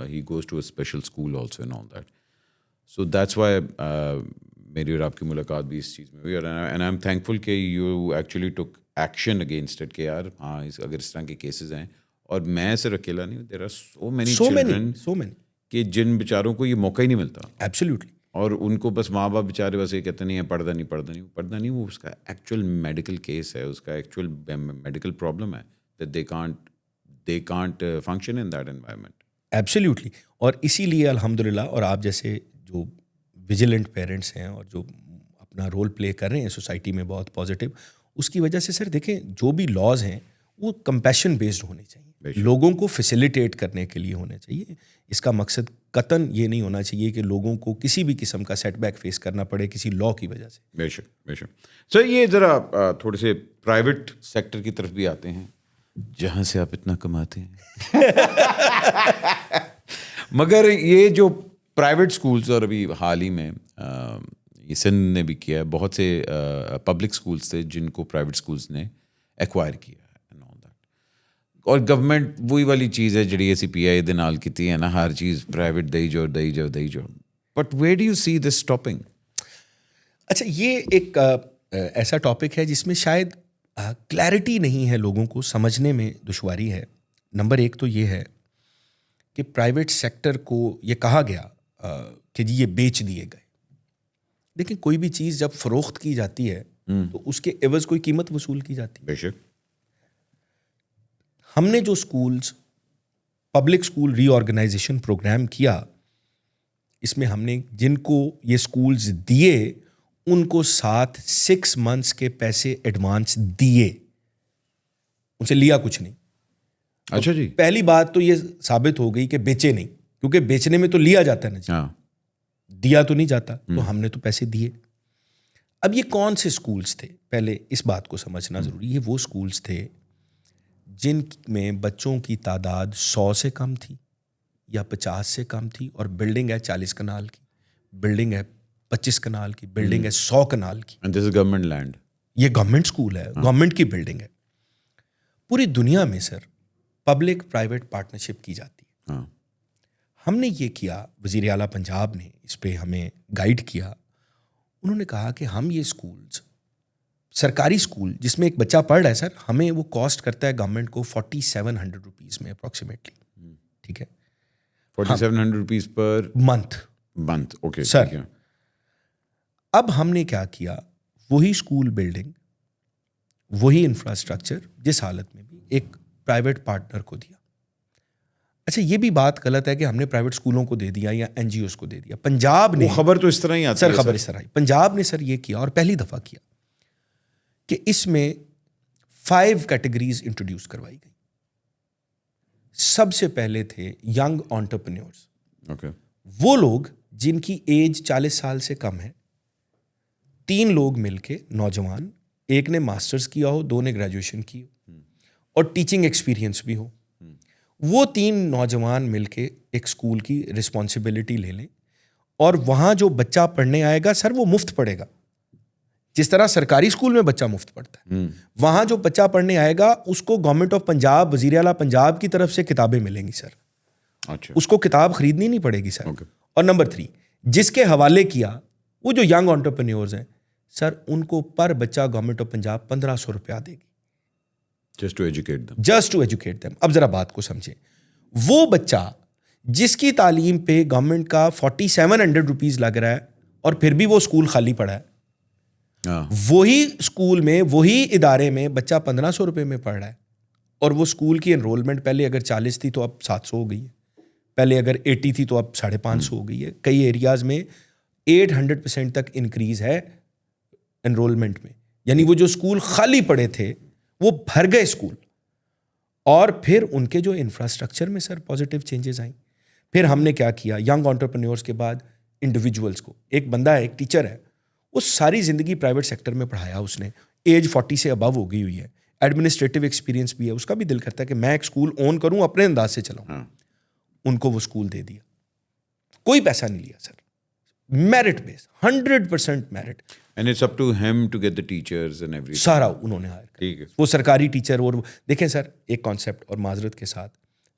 he goes to a special school also and all that. So that's why میں نے اس چیز کو بڑا اپریشیٹ کرتا ہوں بیکاز میری اپنی پرسنل فیملی کے اندر وی ہیڈ اے ڈسلیکسک بوائے اور اس کی ہمیشہ سے یہ پرابلم تھی بیکاز اور ٹیچرز وہی he goes to a special school also and all that. میری اور آپ کی ملاقات بھی اس چیز میں ہوئی, اور اینڈ آئی ایم تھینکفل کہ you actually took action against it, کہ یار ہاں اگر اس طرح کے کیسز ہیں, اور میں صرف اکیلا نہیں ہوں, there are so many children کہ جن بیچاروں کو یہ موقع ہی نہیں ملتا. ایبسلیوٹلی. اور ان کو بس ماں باپ بیچارے بس یہ کہتے نہیں ہیں پڑھنا نہیں, وہ اس کا ایکچوئل میڈیکل کیس ہے, اس کا ایکچوئل میڈیکل پرابلم ہے, that they can't function in that environment. Absolutely. اور اسی لیے الحمدللہ, اور آپ جیسے جو ویجیلنٹ پیرنٹس ہیں اور جو اپنا رول پلے کر رہے ہیں سوسائٹی میں بہت پازیٹیو, اس کی وجہ سے سر دیکھیں جو بھی لاز ہیں وہ کمپیشن بیسڈ ہونے چاہیے, لوگوں کو فیسیلیٹیٹ کرنے کے لیے ہونا چاہیے. اس کا مقصد قطعاً یہ نہیں ہونا چاہیے کہ لوگوں کو کسی بھی قسم کا سیٹ بیک فیس کرنا پڑے کسی لا کی وجہ سے. بے شک. سر یہ ذرا تھوڑے سے پرائیویٹ سیکٹر کی طرف بھی آتے ہیں جہاں سے آپ اتنا کماتے ہیں. مگر یہ جو پرائیویٹ اسکولس, اور ابھی حال ہی میں یہ سندھ نے بھی کیا ہے, بہت سے پبلک اسکولس تھے جن کو پرائیویٹ اسکولس نے ایکوائر کیا ہے, اور گورنمنٹ وہی والی چیز ہے جڑی اسی پی آئی دے نال کیتی ہے نا, ہر چیز پرائیویٹ دئی جو. But where do you see this stopping? اچھا, یہ ایک ایسا ٹاپک ہے جس میں شاید کلیئرٹی نہیں ہے, لوگوں کو سمجھنے میں دشواری ہے. نمبر ایک تو یہ ہے کہ پرائیویٹ سیکٹر کو یہ کہا گیا کہ جی یہ بیچ دیے گئے. لیکن کوئی بھی چیز جب فروخت کی جاتی ہے تو اس کے عوض کوئی قیمت وصول کی جاتی ہے. بے شک. ہم نے جو اسکولز پبلک اسکول ری آرگنائزیشن پروگرام کیا, اس میں ہم نے جن کو یہ اسکولز دیے ان کو 6 months کے پیسے ایڈوانس دیے, ان سے لیا کچھ نہیں. اچھا جی. پہلی بات تو یہ ثابت ہو گئی کہ بیچے نہیں, کیونکہ بیچنے میں تو لیا جاتا ہے نا جی, دیا تو نہیں جاتا. تو ہم نے تو پیسے دیے. اب یہ کون سے اسکولز تھے, پہلے اس بات کو سمجھنا ضروری ہے. وہ اسکولز تھے جن میں بچوں کی تعداد 100 سے کم تھی یا 50 سے کم تھی, اور بلڈنگ ہے 40 کنال کی, بلڈنگ ہے 25 کنال کی, بلڈنگ ہے 100 کنال کی. And this is government land. یہ گورنمنٹ اسکول ہے, گورنمنٹ کی بلڈنگ ہے. پوری دنیا میں سر پبلک پرائیویٹ پارٹنرشپ کی جاتی ہے. ہم نے یہ کیا, وزیر اعلیٰ پنجاب نے اس پہ ہمیں گائیڈ کیا. انہوں نے کہا کہ ہم یہ اسکولز, سرکاری اسکول جس میں ایک بچہ پڑھ رہا ہے سر, ہمیں وہ کاسٹ کرتا ہے گورنمنٹ کو 4700 روپیز میں اپروکسیمیٹلی. ٹھیک ہے, 4700 rupees per month. Okay sir. اب ہم نے کیا کیا, وہی اسکول بلڈنگ, وہی انفراسٹرکچر جس حالت میں بھی ایک پرائیویٹ پارٹنر کو دیا. اچھا, یہ بھی بات غلط ہے کہ ہم نے پرائیویٹ اسکولوں کو دے دیا یا این جی اوز کو دے دیا. پنجاب نے, خبر تو اس طرح ہی آتی ہے سر, خبر اس طرح ہی پنجاب نے سر یہ کیا, اور پہلی دفعہ کیا کہ اس میں 5 کیٹیگریز انٹروڈیوس کروائی گئی. سب سے پہلے تھے ینگ انٹرپرینیورز. وہ لوگ جن کی ایج 40 سال سے کم ہے, 3 لوگ مل کے, نوجوان, ایک نے ماسٹرز کیا ہو, 2 نے گریجویشن کی ہو, اور ٹیچنگ ایکسپیرینس بھی ہو. وہ 3 نوجوان مل کے ایک اسکول کی رسپانسبلٹی لے لیں, اور وہاں جو بچہ پڑھنے آئے گا سر وہ مفت پڑھے گا. جس طرح سرکاری اسکول میں بچہ مفت پڑھتا ہے, وہاں جو بچہ پڑھنے آئے گا اس کو گورنمنٹ آف پنجاب, وزیر اعلیٰ پنجاب کی طرف سے کتابیں ملیں گی سر. اس کو کتاب خریدنی نہیں پڑے گی سر. اور نمبر 3 جس کے حوالے کیا, وہ جو ینگ انٹرپرینیورز ہیں سر, ان کو پر بچہ گورنمنٹ آف پنجاب 1500 روپیہ دے گی. Just to educate them. اب ذرا بات کو سمجھیں. وہ بچہ جس کی تعلیم پہ گورنمنٹ کا 4700 روپیز لگ رہا ہے, اور پھر بھی وہ اسکول خالی پڑا ہے, وہی اسکول میں, وہی ادارے میں بچہ 1500 روپے میں پڑھ رہا ہے, اور وہ اسکول کی انرولمنٹ پہلے اگر 40 تھی تو اب 700 ہو گئی ہے, پہلے اگر 80 تھی تو اب 550 ہو گئی ہے. کئی ایریاز میں 800% تک انکریز ہے انرولمنٹ میں. یعنی وہ جو اسکول خالی پڑے تھے وہ بھر گئے اسکول. اور پھر ان کے جو انفراسٹرکچر میں سر پازیٹیو چینجز آئیں. پھر ہم نے کیا کیا, ینگ انٹرپرینیورس کے بعد انڈیویجولس کو, ایک بندہ ہے, ایک ٹیچر ہے, وہ ساری زندگی پرائیویٹ سیکٹر میں پڑھایا اس نے, ایج 40 سے ابو ہو گئی ہوئی ہے, ایڈمنسٹریٹو ایکسپیرینس بھی ہے, اس کا بھی دل کرتا ہے کہ میں ایک اسکول اون کروں, اپنے انداز سے چلاؤں. ان کو وہ اسکول دے دیا, کوئی پیسہ نہیں لیا sir, merit base, 100% merit. And it's up to him to get the teachers and everything. سارا انہوں نے ہائر ٹھیک ہے. وہ سرکاری ٹیچر. اور دیکھیں سر, ایک کانسیپٹ, اور معذرت کے ساتھ,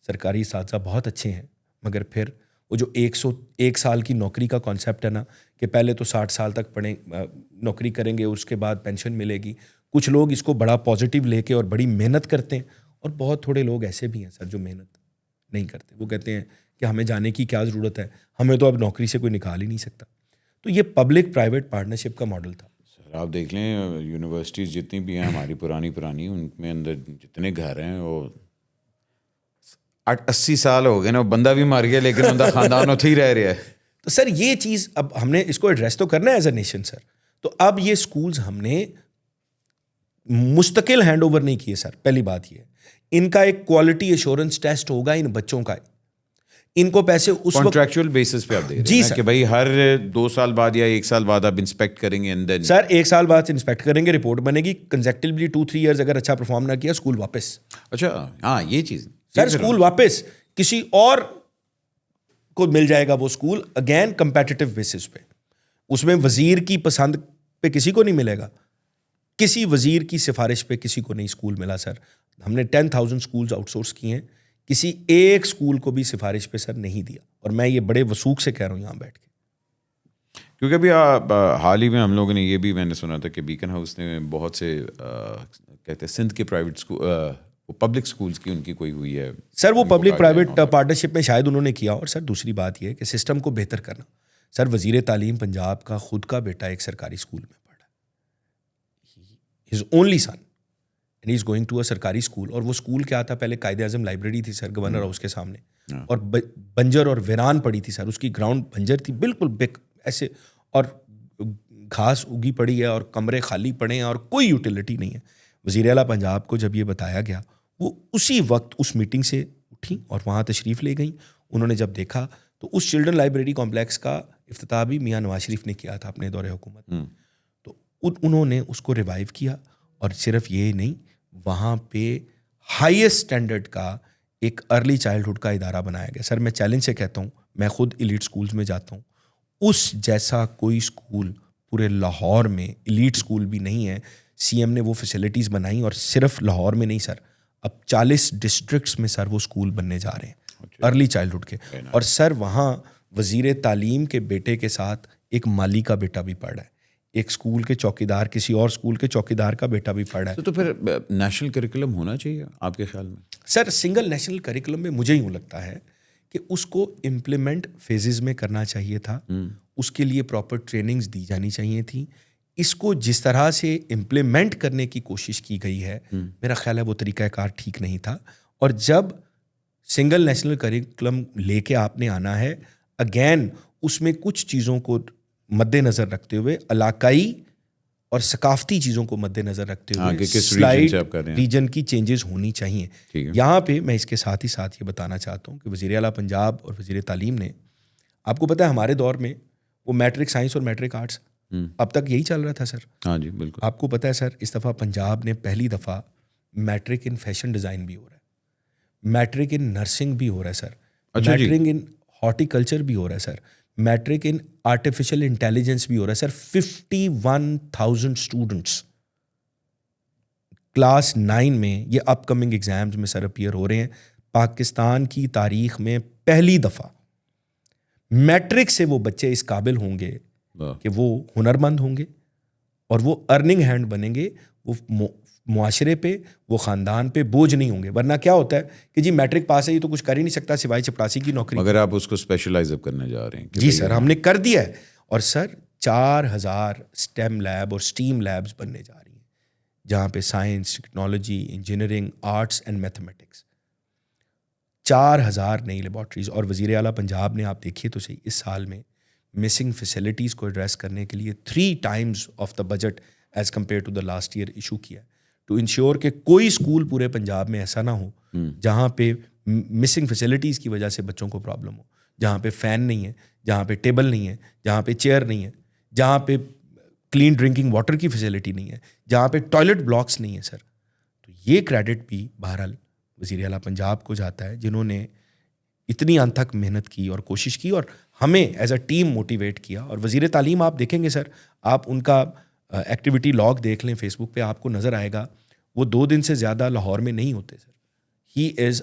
سرکاری اساتذہ بہت اچھے ہیں, مگر پھر وہ جو 101 سال کی نوکری کا کانسیپٹ ہے نا کہ پہلے تو 60 سال تک پڑھیں نوکری کریں گے اور اس کے بعد پینشن ملے گی. کچھ لوگ اس کو بڑا پازیٹیو لے کے اور بڑی محنت کرتے ہیں, اور بہت تھوڑے لوگ ایسے بھی ہیں سر جو محنت نہیں کرتے. وہ کہتے ہیں کہ ہمیں جانے کی کیا ضرورت ہے, ہمیں تو اب نوکری سے کوئی نکال ہی نہیں سکتا. تو یہ پبلک پرائیویٹ پارٹنرشپ کا ماڈل تھا. سر آپ دیکھ لیں یونیورسٹیز جتنی بھی ہیں ہماری پرانی ان میں اندر جتنے گھر ہیں وہ 80 سال ہو گئے نا, بندہ بھی مر گیا لیکن ان کا خاندان اتھے ہی رہ رہا ہے. تو سر یہ چیز اب ہم نے اس کو ایڈریس تو کرنا ہے ایز اے نیشن سر. تو اب یہ اسکولز ہم نے مستقل ہینڈ اوور نہیں کیے سر. پہلی بات یہ ہے ان کا ایک کوالٹی ایشورنس ٹیسٹ ہوگا ان بچوں کا. ان کو پیسے اس وقت کانٹریکچوئل بیسس پہ آپ دے رہے ہیں کہ بھائی ہر 2 سال بعد یا 1 سال بعد آپ انسپیکٹ کریں گے اینڈ دین سر 1 سال بعد انسپیکٹ کریں گے, رپورٹ بنے گی, کنزیکٹیولی 2-3 ایئرز اگر اچھا پرفارم نہ کیا اسکول واپس. اچھا ہاں یہ چیز سر اسکول واپس کسی اور کو مل جائے گا وہ اسکول اگین کمپیٹیٹیو بیسس پہ. اس میں وزیر کی پسند پہ کسی کو نہیں ملے گا, کسی وزیر کی سفارش پہ کسی کو نہیں اسکول ملا سر. ہم نے 10,000 اسکولز آؤٹ سورس کیے ہیں, کسی ایک اسکول کو بھی سفارش پہ سر نہیں دیا. اور میں یہ بڑے وثوق سے کہہ رہا ہوں یہاں بیٹھ کے, کیونکہ ابھی حال ہی میں ہم لوگوں نے یہ بھی میں نے سنا تھا کہ بیکن ہاؤس نے بہت سے کہتے ہیں سندھ کے پرائیویٹ پبلک اسکولس کی ان کی کوئی ہوئی ہے سر. وہ پبلک پرائیویٹ پارٹنرشپ میں شاید انہوں نے کیا. اور سر دوسری بات یہ ہے کہ سسٹم کو بہتر کرنا. سر وزیر تعلیم پنجاب کا خود کا بیٹا ایک سرکاری اسکول میں پڑھا ہے, his only son, and he is going to a سرکاری اسکول. اور وہ اسکول کیا تھا, پہلے قائد اعظم لائبریری تھی سر گورنر ہاؤس کے سامنے, اور بنجر اور ویران پڑی تھی سر. اس کی گراؤنڈ بنجر تھی بالکل ایسے, اور گھاس اگی پڑی ہے اور کمرے خالی پڑے ہیں اور کوئی یوٹیلیٹی نہیں ہے. وزیر اعلیٰ پنجاب کو جب یہ بتایا گیا وہ اسی وقت اس میٹنگ سے اٹھیں اور وہاں تشریف لے گئیں. انہوں نے جب دیکھا تو اس چلڈرن لائبریری کمپلیکس کا افتتاح بھی میاں نواز شریف نے کیا تھا اپنے دور حکومت میں. تو انہوں نے اس کو ریوائیو کیا. اور صرف یہ نہیں, وہاں پہ ہائیسٹ اسٹینڈرڈ کا ایک ارلی چائلڈہڈ کا ادارہ بنایا گیا. سر میں چیلنج سے کہتا ہوں, میں خود ایلیٹ اسکولز میں جاتا ہوں, اس جیسا کوئی اسکول پورے لاہور میں, ایلیٹ اسکول بھی نہیں ہے. سی ایم نے وہ فیسلٹیز بنائی, اور صرف لاہور میں نہیں سر, اب 40 ڈسٹرکٹس میں سر وہ اسکول بننے جا رہے ہیں ارلی چائلڈہڈ کے. اور سر وہاں وزیر تعلیم کے بیٹے کے ساتھ ایک مالی کا بیٹا بھی پڑھ رہا ہے, ایک اسکول کے چوکیدار, کسی اور اسکول کے چوکیدار کا بیٹا بھی پڑھ رہا ہے. تو پھر نیشنل کریکولم ہونا چاہیے آپ کے خیال میں؟ سر سنگل نیشنل کریکولم میں مجھے یوں لگتا ہے کہ اس کو امپلیمنٹ فیزز میں کرنا چاہیے تھا. اس کے لیے پراپر ٹریننگز دی جانی چاہیے تھیں. اس کو جس طرح سے امپلیمنٹ کرنے کی کوشش کی گئی ہے, میرا خیال ہے وہ طریقہ کار ٹھیک نہیں تھا. اور جب سنگل نیشنل کریکولم لے کے آپ نے آنا ہے, اگین اس میں کچھ چیزوں کو مد نظر رکھتے ہوئے, علاقائی اور ثقافتی چیزوں کو مد نظر رکھتے ہوئے سلائڈ ریجن کی چینجز ہونی چاہیے. یہاں پہ میں اس کے ساتھ ہی ساتھ یہ بتانا چاہتا ہوں کہ وزیر اعلیٰ پنجاب اور وزیر تعلیم نے, آپ کو پتہ ہے ہمارے دور میں وہ میٹرک سائنس اور میٹرک آرٹس اب تک یہی چل رہا تھا سر. ہاں جی بالکل. آپ کو پتہ ہے سر اس دفعہ پنجاب نے پہلی دفعہ میٹرک ان فیشن ڈیزائن بھی ہو رہا ہے, میٹرک ان نرسنگ بھی ہو رہا ہے سر, میٹرک ان ہارٹیکلچر بھی ہو رہا ہے سر, میٹرک ان آرٹیفیشل انٹیلیجنس بھی ہو رہا ہے سر. 51,000 اسٹوڈنٹس کلاس 9 میں یہ اپ کمنگ ایگزامز میں سر اپیئر ہو رہے ہیں. پاکستان کی تاریخ میں پہلی دفعہ میٹرک سے وہ بچے اس قابل ہوں گے کہ وہ ہنرمند ہوں گے اور وہ ارننگ ہینڈ بنیں گے. وہ معاشرے پہ, وہ خاندان پہ بوجھ نہیں ہوں گے. ورنہ کیا ہوتا ہے کہ جی میٹرک پاس ہے یہ تو کچھ کر ہی نہیں سکتا سوائے چپڑاسی کی نوکری. اگر آپ اس کو اسپیشلائز اپ کرنے جا رہے ہیں. جی سر ہم نے کر دیا ہے. اور سر 4,000 اسٹیم لیب اور اسٹیم لیبس بننے جا رہی ہیں جہاں پہ science, technology, engineering, arts and mathematics. 4,000 نئی لیبارٹریز. اور وزیر اعلیٰ پنجاب نے آپ دیکھیے تو صحیح اس سال میں مسنگ فیسلٹیز کو ایڈریس کرنے کے لیے 3 times of the budget as compare to the last year issue کیا ہے, ٹو انشیور کہ کوئی اسکول پورے پنجاب میں ایسا نہ ہو جہاں پہ مسنگ فیسلٹیز کی وجہ سے بچوں کو پرابلم ہو, جہاں پہ فین نہیں ہے, جہاں پہ ٹیبل نہیں ہے, جہاں پہ چیئر نہیں ہے, جہاں پہ کلین ڈرنکنگ واٹر کی فیسلٹی نہیں ہے, جہاں پہ ٹوائلٹ بلاکس نہیں ہیں سر. تو یہ کریڈٹ بھی بہرحال وزیر اعلیٰ پنجاب کو جاتا ہے جنہوں نے اتنی انتھک محنت کی اور کوشش کی اور ہمیں ایز اے ٹیم موٹیویٹ کیا. اور وزیر تعلیم آپ دیکھیں گے سر, آپ ان کا ایکٹیویٹی لاگ دیکھ لیں فیس بک پہ, آپ کو نظر آئے گا وہ 2 دن سے زیادہ لاہور میں نہیں ہوتے سر. ہی از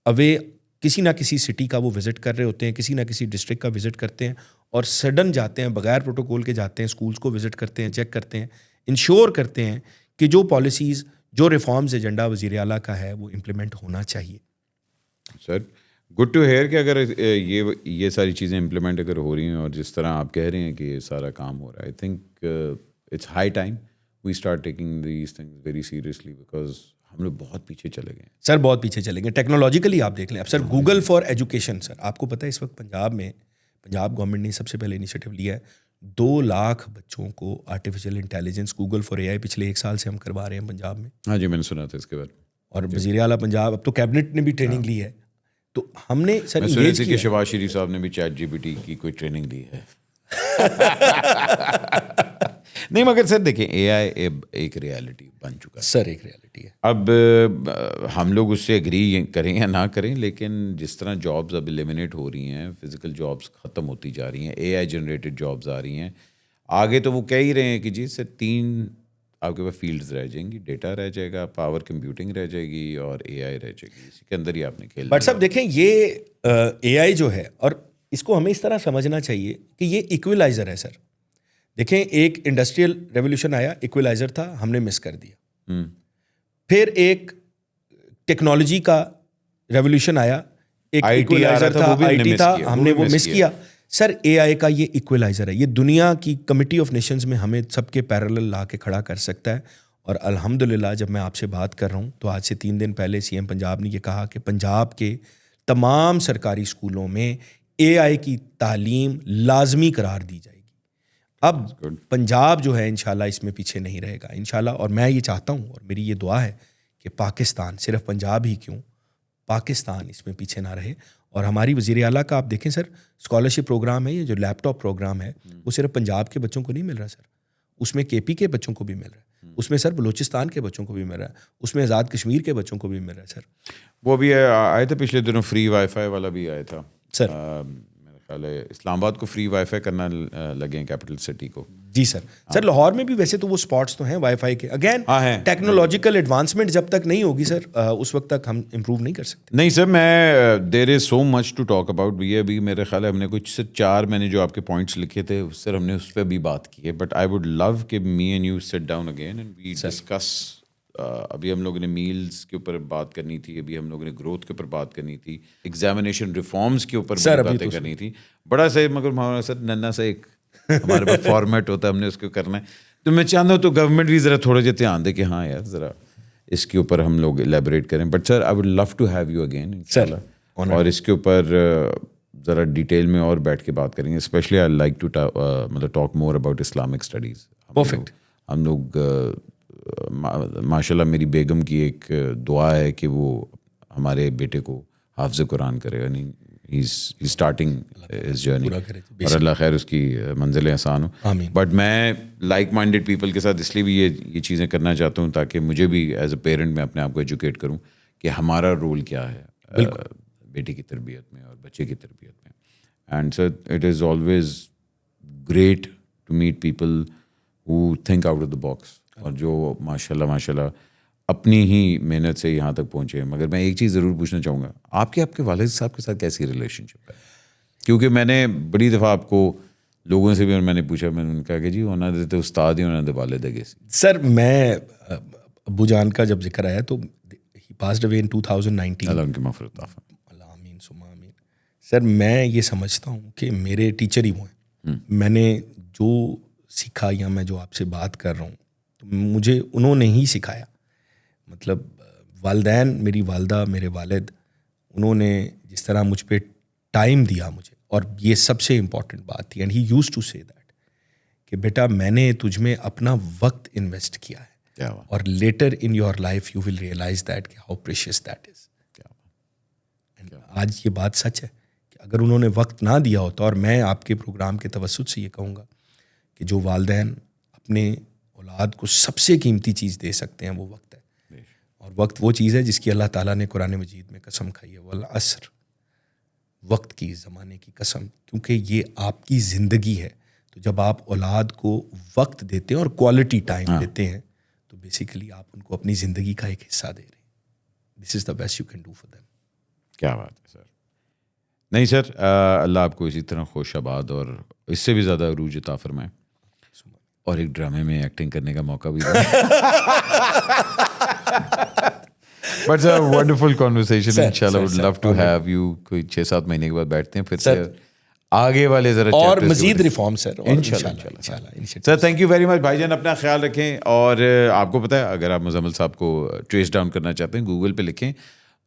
اوے کسی نہ کسی سٹی کا وہ وزٹ کر رہے ہوتے ہیں, کسی نہ کسی ڈسٹرکٹ کا وزٹ کرتے ہیں, اور سڈن جاتے ہیں, بغیر پروٹوکول کے جاتے ہیں, اسکولس کو وزٹ کرتے ہیں, چیک کرتے ہیں, انشور کرتے ہیں کہ جو پالیسیز, جو ریفارمز ایجنڈا وزیر اعلیٰ کا ہے وہ امپلیمنٹ ہونا چاہیے. سر گڈ ٹو ہیئر کہ اگر یہ ساری چیزیں امپلیمنٹ اگر ہو رہی ہیں اور جس طرح آپ کہہ رہے ہیں کہ یہ سارا کام ہو رہا ہے, I think it's high time we start taking these things very seriously, because ہم لوگ بہت پیچھے چلے گئے ہیں. سر بہت پیچھے چلیں گے ٹیکنالوجیکلی. آپ دیکھ لیں اب سر گوگل فار ایجوکیشن, سر آپ کو پتہ ہے اس وقت پنجاب گورنمنٹ نے سب سے پہلے انیشیٹو لیا ہے, 2 لاکھ بچوں کو artificial intelligence Google for A I پچھلے 1 سال سے ہم کروا رہے ہیں پنجاب میں. ہاں جی, میں نے سنا تھا اس کے بارے میں. اور وزیر اعلیٰ پنجاب, اب تو کیبنٹ نے بھی ٹریننگ لی ہے, تو ہم نے سر انگیج کہ کیا. شہباز شریف صاحب نے بھی چیٹ جی پی ٹی کی کوئی ٹریننگ لی ہے. نہیں مگر سر دیکھیں, اے آئی ایک ریالٹی بن چکا ہے سر, ایک ریالٹی ہے. اب ہم لوگ اس سے اگری کریں یا نہ کریں, لیکن جس طرح جابز اب ایلیمنیٹ ہو رہی ہیں, فزیکل جابز ختم ہوتی جا رہی ہیں, اے آئی جنریٹڈ جابز آ رہی ہیں آگے, تو وہ کہہ ہی رہے ہیں کہ جی سر 3 آپ کے پاس فیلڈز رہ جائیں گی, ڈیٹا رہ جائے گا, پاور کمپیوٹنگ رہ جائے گی, اور اے آئی رہ جائے گی. اسی کے اندر ہی آپ نے کھیل. بٹ صاحب دیکھیں یہ اے آئی جو ہے, اور اس کو ہمیں اس طرح سمجھنا چاہیے کہ یہ ایکویلائزر ہے سر. دیکھیں ایک انڈسٹریل ریولیوشن آیا, ایکویلائزر تھا, ہم نے مس کر دیا. پھر ایک ٹیکنالوجی کا ریولیوشن آیا, ایک ایکویلائزر تھا, آئی ٹی تھا, ہم نے وہ مس کیا. سر اے آئی کا یہ ایکویلائزر ہے, یہ دنیا کی کمیٹی آف نیشنز میں ہمیں سب کے پیرالل لا کے کھڑا کر سکتا ہے. اور الحمدللہ جب میں آپ سے بات کر رہا ہوں تو آج سے 3 دن پہلے سی ایم پنجاب نے یہ کہا کہ پنجاب کے تمام سرکاری اسکولوں میں اے آئی کی تعلیم لازمی قرار دی جائے گی. اب پنجاب جو ہے انشاءاللہ اس میں پیچھے نہیں رہے گا انشاءاللہ. اور میں یہ چاہتا ہوں اور میری یہ دعا ہے کہ پاکستان, صرف پنجاب ہی کیوں, پاکستان اس میں پیچھے نہ رہے. اور ہماری وزیر اعلیٰ کا آپ دیکھیں سر, اسکالرشپ پروگرام ہے, یہ جو لیپ ٹاپ پروگرام ہے وہ صرف پنجاب کے بچوں کو نہیں مل رہا سر, اس میں کے پی کے بچوں کو بھی مل رہا ہے, اس میں سر بلوچستان کے بچوں کو بھی مل رہا ہے, اس میں آزاد کشمیر کے بچوں کو بھی مل رہا ہے سر. وہ بھی آئے تھے پچھلے دنوں, فری وائی فائی والا بھی آیا تھا سر. میرا خیال ہے اسلام آباد کو فری وائی فائی کرنا لگے ہیں, کیپٹل سٹی کو. جی سر. سر لاہور میں بھی ویسے تو وہ اسپاٹس تو ہیں وائی فائی کے, اگین ٹیکنالوجیکل ایڈوانسمنٹ جب تک نہیں ہوگی سر اس وقت تک ہم امپروو نہیں کر سکتے. نہیں سر, میں دیر از سو مچ ٹو ٹاک اباؤٹ. یہ ابھی میرے خیال ہے ہم نے کچھ 4 میں نے جو آپ کے پوائنٹس لکھے تھے سر ہم نے اس پہ بھی بات کی ہے, بٹ آئی ووڈ لو کہ me and you sit down again and we discuss. ابھی ہم لوگوں نے میلز کے اوپر بات کرنی تھی, ابھی ہم لوگوں نے گروتھ کے اوپر بات کرنی تھی, ایگزامینیشن ریفارمز کے اوپر باتیں کرنی تھی. بڑا سا مگر ہمارا سر ننا سا ایک ہمارے پاس فارمیٹ ہوتا ہے, ہم نے اس کو کرنا ہے. تو میں چاہتا ہوں تو گورنمنٹ بھی ذرا تھوڑا جا دھیان دے کہ ہاں یار ذرا اس کے اوپر ہم لوگ ایلیبریٹ کریں. But sir I would love to have you again sir, اور اس کے اوپر ذرا ڈیٹیل میں اور بیٹھ کے بات کریں گے. اسپیشلی آئی لائک ٹو مطلب talk more about Islamic studies. Perfect. ہم لوگ ماشاء اللہ میری بیگم کی ایک دعا ہے کہ وہ ہمارے بیٹے کو حافظ قرآن کرے, یعنی ہی از اسٹارٹنگ ہز جرنی, اور اللہ خیر اس کی منزلیں آسان ہوں. بٹ میں لائک مائنڈیڈ پیپل کے ساتھ اس لیے بھی یہ چیزیں کرنا چاہتا ہوں تاکہ مجھے بھی ایز اے پیرنٹ میں اپنے آپ کو ایجوکیٹ کروں کہ ہمارا رول کیا ہے بیٹی کی تربیت میں اور بچے کی تربیت میں. And sir it is always great to meet people who think out of the box, اور جو ماشاء اللہ اپنی ہی محنت سے یہاں تک پہنچے ہیں. مگر میں ایک چیز ضرور پوچھنا چاہوں گا, آپ کے والد صاحب کے ساتھ کیسی ریلیشن شپ ہے؟ کیونکہ میں نے بڑی دفعہ آپ کو لوگوں سے بھی میں نے پوچھا, میں نے کہا کہ جی ہونا دے تو استاد ہی ہونا دے والد ہے. سر میں ابو جان کا جب ذکر آیا تو ہی پاسڈ اوے ان 2019. اللہ ان کی مغفرت عطا. اللہ آمین ثم آمین. سر میں یہ سمجھتا ہوں کہ میرے ٹیچر ہی وہ ہیں. میں نے جو سیکھا یا میں جو آپ سے بات کر رہا ہوں تو مجھے انہوں نے ہی سکھایا. مطلب والدین, میری والدہ, میرے والد, انہوں نے جس طرح مجھ پہ ٹائم دیا مجھے, اور یہ سب سے امپورٹنٹ بات تھی, اینڈ ہی یوز ٹو سے دیٹ کہ بیٹا میں نے تجھ میں اپنا وقت انویسٹ کیا ہے, اور later in your life you will realise that کہ ہاؤ پریشیس دیٹ از. آج یہ بات سچ ہے کہ اگر انہوں نے وقت نہ دیا ہوتا, اور میں آپ کے پروگرام کے توسط سے یہ کہوں گا کہ جو والدین اپنے اولاد کو سب سے قیمتی چیز دے سکتے ہیں وہ وقت ہے. اور وقت وہ چیز ہے جس کی اللہ تعالیٰ نے قرآن مجید میں قسم کھائی ہے, والعصر, وقت کی, زمانے کی قسم, کیونکہ یہ آپ کی زندگی ہے. تو جب آپ اولاد کو وقت دیتے ہیں اور کوالٹی ٹائم دیتے ہیں تو بیسیکلی آپ ان کو اپنی زندگی کا ایک حصہ دے رہے ہیں. This is the best you can do for them. کیا بات ہے سر. نہیں سر, اللہ آپ کو اسی طرح خوش آباد اور اس سے بھی زیادہ عروج عطا فرمائے, اور ایک ڈرامے میں ایکٹنگ کرنے کا موقع بھی دیں. بٹ سر ونڈرفل کانورسیشن, انشاءاللہ would love to have you. کوئی 6-7 مہینے کے بعد بیٹھتے ہیں پھر سے آگے والے ذرا اور مزید ریفارم سر انشاءاللہ. Sir thank you very much بھائی جان, اپنا خیال رکھیں. اور آپ کو پتہ ہے اگر آپ مزمل صاحب کو ٹریس ڈاؤن کرنا چاہتے ہیں گوگل پہ لکھیں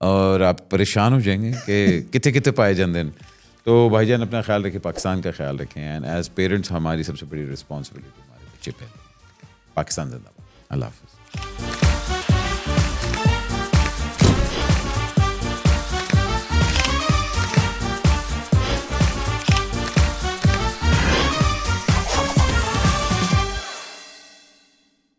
اور آپ پریشان ہو جائیں گے کہ کتنے کتنے پائے جاندے ہیں. تو بھائی جان اپنا خیال رکھیں, پاکستان کا خیال رکھیں, اینڈ ایز پیرنٹس ہماری سب سے بڑی رسپانسبلٹی ہمارے بچے پہ. پاکستان زندہ باد. اللہ حافظ.